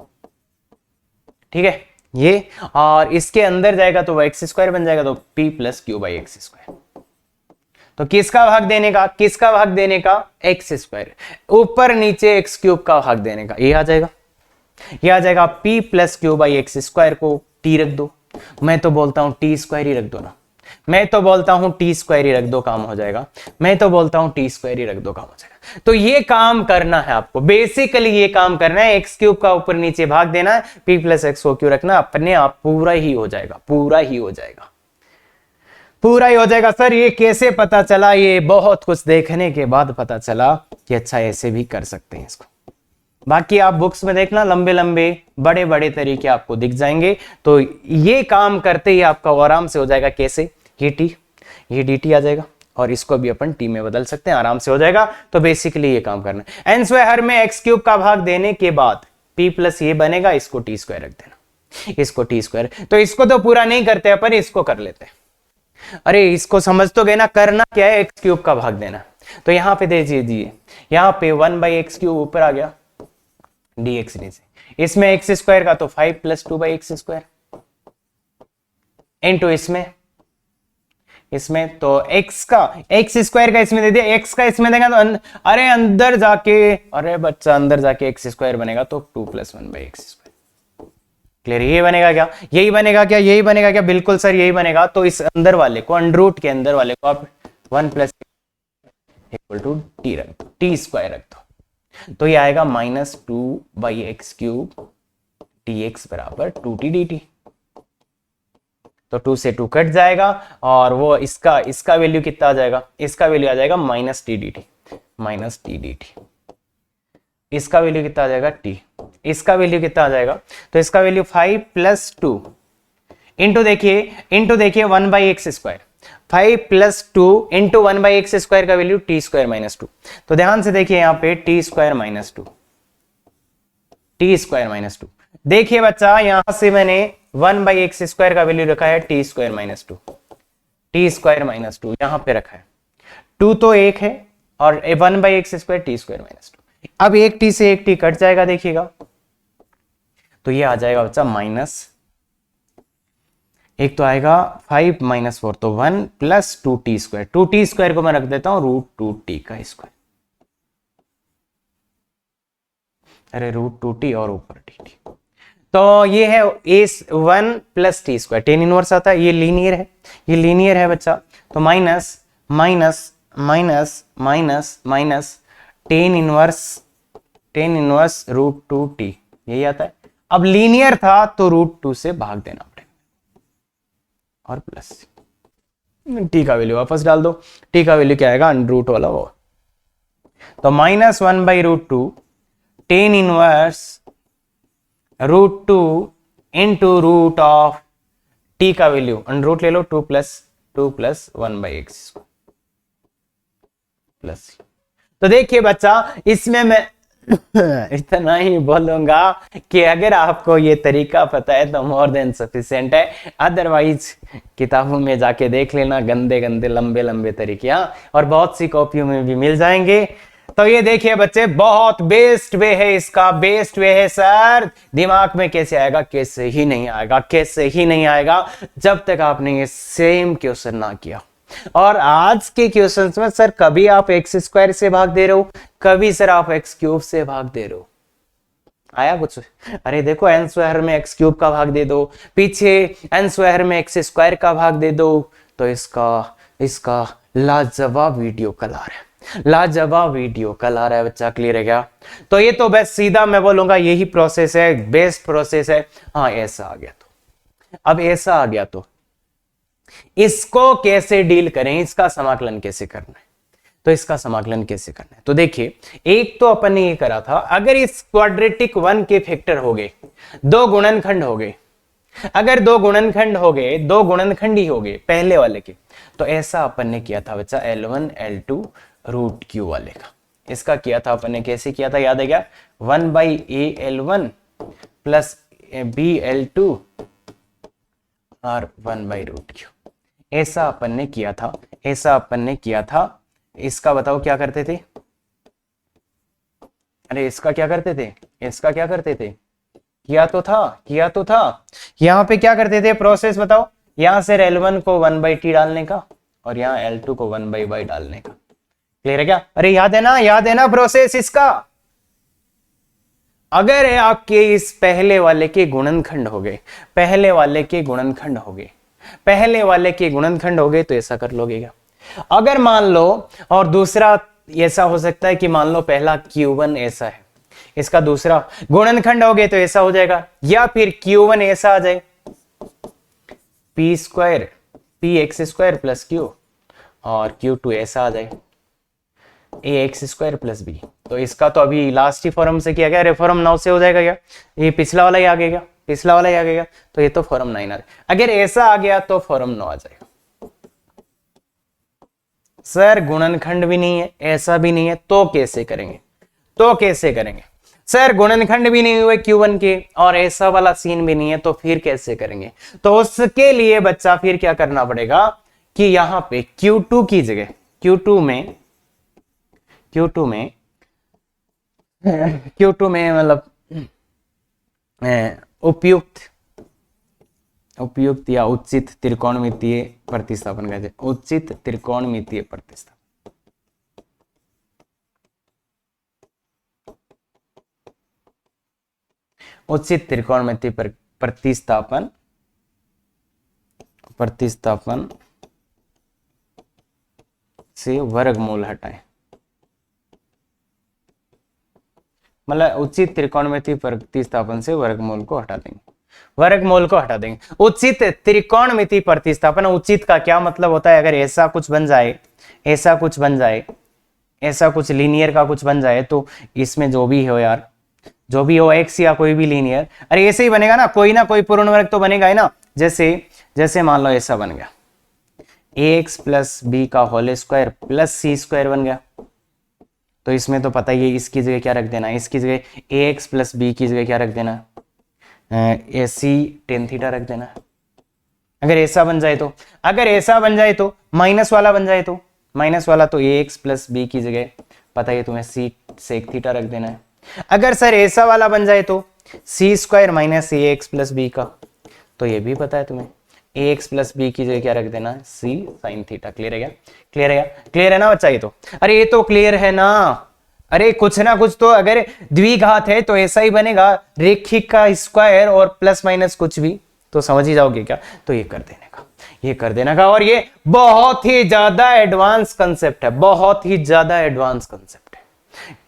ठीक है ये, और इसके अंदर जाएगा तो वह एक्स स्क्वायर बन जाएगा, तो p plus Q by X square. तो किसका भाग देने का, किसका भाग देने का, एक्स स्क्वायर, ऊपर नीचे एक्स क्यूब का भाग देने का, ये आ जाएगा, ये आ जाएगा p plus Q by X square को t रख दो, मैं तो बोलता हूं टी स्क्वायर ही रख दो ना, मैं तो बोलता हूं टी स्क्वायर ही रख दो, काम हो जाएगा, मैं तो बोलता हूं टी स्क्वायर ही रख दो, काम हो जाएगा। तो ये काम करना है आपको, बेसिकली ये काम करना है, एक्स क्यूब का ऊपर नीचे भाग देना है, p प्लस एक्स को क्यों रखना, अपने आप पूरा ही हो जाएगा, पूरा ही हो जाएगा, पूरा ही हो जाएगा। सर ये कैसे पता चला, ये बहुत कुछ देखने के बाद पता चला कि अच्छा ऐसे भी कर सकते हैं इसको। बाकी आप बुक्स में देखना, लंबे लंबे बड़े बड़े तरीके आपको दिख जाएंगे, तो ये काम करते ही आपका आराम से हो जाएगा। कैसे, ये टी, ये डी टी आ जाएगा, और इसको भी अपन टी में बदल सकते हैं, आराम से हो जाएगा। तो बेसिकली ये काम करना है। एन स्क्वायर में एक्स क्यूब का भाग देने के बाद पी प्लस ये बनेगा, इसको टी स्क्वायर रख देना, इसको टी स्क्वायर। तो इसको तो पूरा नहीं करते अपन, इसको कर लेते हैं। अरे इसको समझ तो गए ना, करना क्या है, एक्स क्यूब का भाग देना। तो यहां पे दे दीजिए, यहां पे 1/x क्यूब ऊपर आ गया, dx नीचे, इसमें एक्स स्क्वायर का तो 5 प्लस 2/x स्क्वायर इनटू इसमें तो x का, x स्क्वायर का इसमें दे दिया, x का इसमें देगा तो अरे अंदर जाके, अरे बच्चा अंदर जाके x स्क्वायर बनेगा, तो 2 प्लस 1/x स्क्वायर। क्लियर, ये बनेगा क्या, यही बनेगा क्या, यही बनेगा क्या, बिल्कुल सर यही बनेगा। तो इस अंदर वाले को, अंडर रूट के अंदर वाले को आप 1 प्लस इक्वल टू टी रख दो, टी स्क्वायर रख दो, तो ये आएगा -2/x क्यूब dx बराबर 2t dt। तो 2 से 2 कट जाएगा, और वो इसका वैल्यू कितना आ जाएगा, इसका वैल्यू आ जाएगा -t dt, इसका वैल्यू कितना आ जाएगा t, इसका वैल्यू कितना आ जाएगा, तो इसका वैल्यू 5 प्लस 2 इंटू देखिए 1/x square, 5 plus 2 into 1/x square का वैल्यू टी स्क्वायर माइनस 2। तो ध्यान से देखिए यहां पे T square minus 2, T square minus 2। देखिए बच्चा यहां से मैंने 1/x स्क्वायर का वैल्यू रखा है T square minus 2, T square minus 2 यहां पे रखा है, 2 तो एक है, और 1/x square T square minus 2। अब एक टी से एक टी कट जाएगा, देखिएगा, तो ये आ जाएगा बच्चा माइनस, एक तो आएगा 5 माइनस 4, तो 1 plus 2t square, 2t square को मैं रख देता हूं √2t का स्क्वायर, अरे √2t और ऊपर dt। तो ये है a1 plus T square, tan inverse आता है, ये लीनियर है, ये लीनियर है बच्चा। तो minus minus minus minus minus tan inverse √2t, यही आता है। अब लीनियर था तो √2 से भाग देना पड़ेगा, और प्लस टी का वैल्यू वापस डाल दो, टी का वैल्यू क्या आएगा, अंडर वाला वो, तो -1/√2 tan inverse √2 into root of T का वैल्यू, अंडर रूट ले लो, 2 प्लस 1/x प्लस। तो देखिए बच्चा, इसमें मैं इतना ही बोलूंगा कि अगर आपको ये तरीका पता है तो मोर देन सफिशिएंट है, अदरवाइज किताबों में जाके देख लेना, गंदे गंदे लंबे लंबे तरीके, और बहुत सी कॉपियों में भी मिल जाएंगे। तो ये देखिए बच्चे, बहुत बेस्ट वे है इसका, बेस्ट वे है सर। दिमाग में कैसे आएगा, कैसे ही नहीं आएगा, कैसे ही नहीं आएगा जब तक आपने ये सेम क्वेश्चन ना किया। और आज के क्वेश्चंस में सर कभी आप एक्स स्क्वायर से भाग दे रहे हो, कभी सर आप एक्स क्यूब से भाग दे रहे हो, आया कुछ? अरे देखो एन स्क्वायर में एक्स क्यूब का भाग दे दो, पीछे एन स्क्वायर में एक्स स्क्वायर का भाग दे दो, तो इसका लाजवाब वीडियो कल आ रहा है, लाजवाब वीडियो कल आ रहा है बच्चा। क्लियर है क्या? तो ये तो बस सीधा मैं बोलूंगा यही प्रोसेस है, बेस्ट प्रोसेस है। हाँ ऐसा आ गया तो, अब ऐसा आ गया तो इसको कैसे डील करें, इसका समाकलन कैसे करना है, तो इसका समाकलन कैसे करना है। तो देखिए, एक तो अपन ने ये करा था, अगर इस क्वाड्रेटिक 1 के फैक्टर हो गए, दो गुणनखंड हो गए, अगर दो गुणनखंड हो गए, दो गुणनखंडी हो गए पहले वाले के, तो ऐसा अपन ने किया था बच्चा L1 L2 रूट क्यू वाले का। इसका किया था अपन ने, कैसे किया था याद है क्या? 1/a L1 plus b L2 are 1/√q। ऐसा अपन ने किया था, ऐसा अपन ने किया था। इसका बताओ क्या करते थे? अरे इसका क्या करते थे? इसका क्या करते थे? किया तो था, किया तो था। यहाँ पे क्या करते थे प्रोसेस बताओ? यहां से L1 को 1/t डालने का और यहाँ L2 को 1/y डालने का। क्लियर है क्या? अरे याद है ना, याद है ना प्रोसेस इसका? अगर आपके इस पहले वाले के गुणनखंड हो गए, पहले वाले के गुणनखंड हो गए, पहले वाले के गुणनखंड हो गए तो ऐसा कर लोगे क्या? अगर मान लो, और दूसरा ऐसा हो सकता है कि मान लो पहला Q1 ऐसा है, इसका दूसरा गुणनखंड हो गए तो ऐसा हो जाएगा, या फिर Q1 ऐसा आ जाए p² px² प्लस q, और Q2 ऐसा आ जाए ax² प्लस b। तो इसका तो अभी लास्ट ही फॉर्म से किया गया, रेफॉर्म 9 से हो जाएगा क्या? ये पिछला वाला ही आ गया, पिछला वाला ही आ गया, तो ये तो फॉर्म 9 आ जाएगा। अगर ऐसा आ गया तो फॉर्म 9 आ जाएगा। सर गुणनखंड भी नहीं है, ऐसा भी नहीं है, तो कैसे करेंगे? तो कैसे करेंगे? सर गुणनखंड भी नहीं हुए Q1 के और ऐसा वाला सीन भी नहीं है, तो फिर कैसे करेंगे? तो उसके लिए बच्चा फिर क्या करना पड़ेगा कि यहां पे Q2 की जगह, Q2 में मतलब उपयुक्त या उचित त्रिकोणमितीय प्रतिस्थापन कहते हैं। उचित त्रिकोणमितीय प्रतिस्थापन, उचित त्रिकोणमितीय प्रतिस्थापन से वर्गमूल हटाएं। मतलब उचित त्रिकोणमितीय प्रतिस्थापन से वर्गमूल को हटा देंगे, वर्गमूल को हटा देंगे। उचित त्रिकोणमितीय प्रतिस्थापन, उचित का क्या मतलब होता है? अगर ऐसा कुछ बन जाए, ऐसा कुछ बन जाए, ऐसा कुछ लीनियर का कुछ बन जाए, तो इसमें जो भी हो यार, जो भी हो x या कोई भी लीनियर, अरे ऐसे ही बनेगा ना, कोई ना कोई पूर्ण वर्ग तो बनेगा ही ना। जैसे मान लो ऐसा बन गया ax प्लस बी का होल स्क्वायर प्लस c² बन गया, तो इसमें तो पता ही है इसकी जगह क्या रख देना है, इसकी जगह ax प्लस बी की जगह क्या रख देना है, सी tan थीटा रख देना है। अगर ऐसा बन जाए तो, अगर ऐसा बन जाए तो, माइनस वाला बन जाए तो, माइनस वाला तो ax प्लस बी की जगह पता है तुम्हें सी सेक थीटा रख देना है। अगर सर ऐसा वाला बन जाए तो c² minus ax plus B का, तो ये भी पता है तुम्हें ax प्लस बी की जगह क्या रख देना है, c साइन थीटा। क्लियर है क्या? क्लियर है क्या? क्लियर है ना बच्चा? ये तो, अरे ये तो क्लियर है ना। अरे कुछ ना कुछ तो, अगर द्विघात है तो ऐसा ही बनेगा, रेखिक का स्क्वायर और प्लस माइनस कुछ भी, तो समझ ही जाओगे क्या? तो ये कर देने का, ये कर देने का। और ये बहुत ही ज्यादा एडवांस कंसेप्ट है, बहुत ही ज्यादा एडवांस कंसेप्ट है।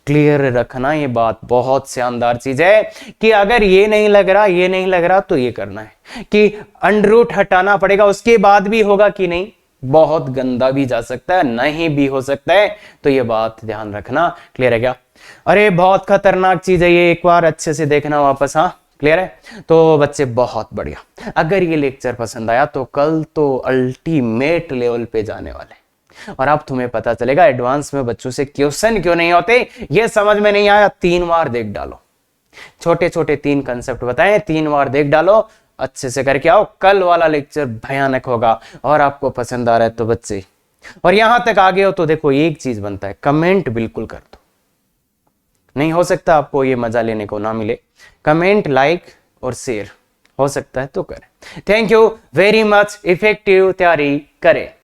क्लियर रखना, ये बात बहुत शानदार चीज है कि अगर ये नहीं लग रहा, ये नहीं लग रहा, तो ये करना है कि अंडर रूट हटाना पड़ेगा। उसके बाद भी होगा कि नहीं, बहुत गंदा भी जा सकता है, नहीं भी हो सकता है, तो ये बात ध्यान रखना। क्लियर है क्या? अरे बहुत खतरनाक चीज है ये, एक बार अच्छे से देखना वापस। हाँ क्लियर है? तो बच्चे बहुत बढ़िया, अगर ये लेक्चर पसंद आया तो कल तो अल्टीमेट लेवल पे जाने वाले, और अब तुम्हें पता चलेगा एडवांस में बच्चों से क्वेश्चन क्यों नहीं होते। ये समझ में नहीं आया, 3 बार देख डालो, छोटे छोटे 3 कंसेप्ट बताए, 3 बार देख डालो, अच्छे से करके आओ। कल वाला लेक्चर भयानक होगा, और आपको पसंद आ रहा है तो बच्चे, और यहां तक आ गए हो तो देखो एक चीज बनता है, कमेंट बिल्कुल कर दो। नहीं हो सकता आपको ये मजा लेने को ना मिले, कमेंट, लाइक और शेयर हो सकता है तो करें। Thank you very much. Effective तैयारी करें।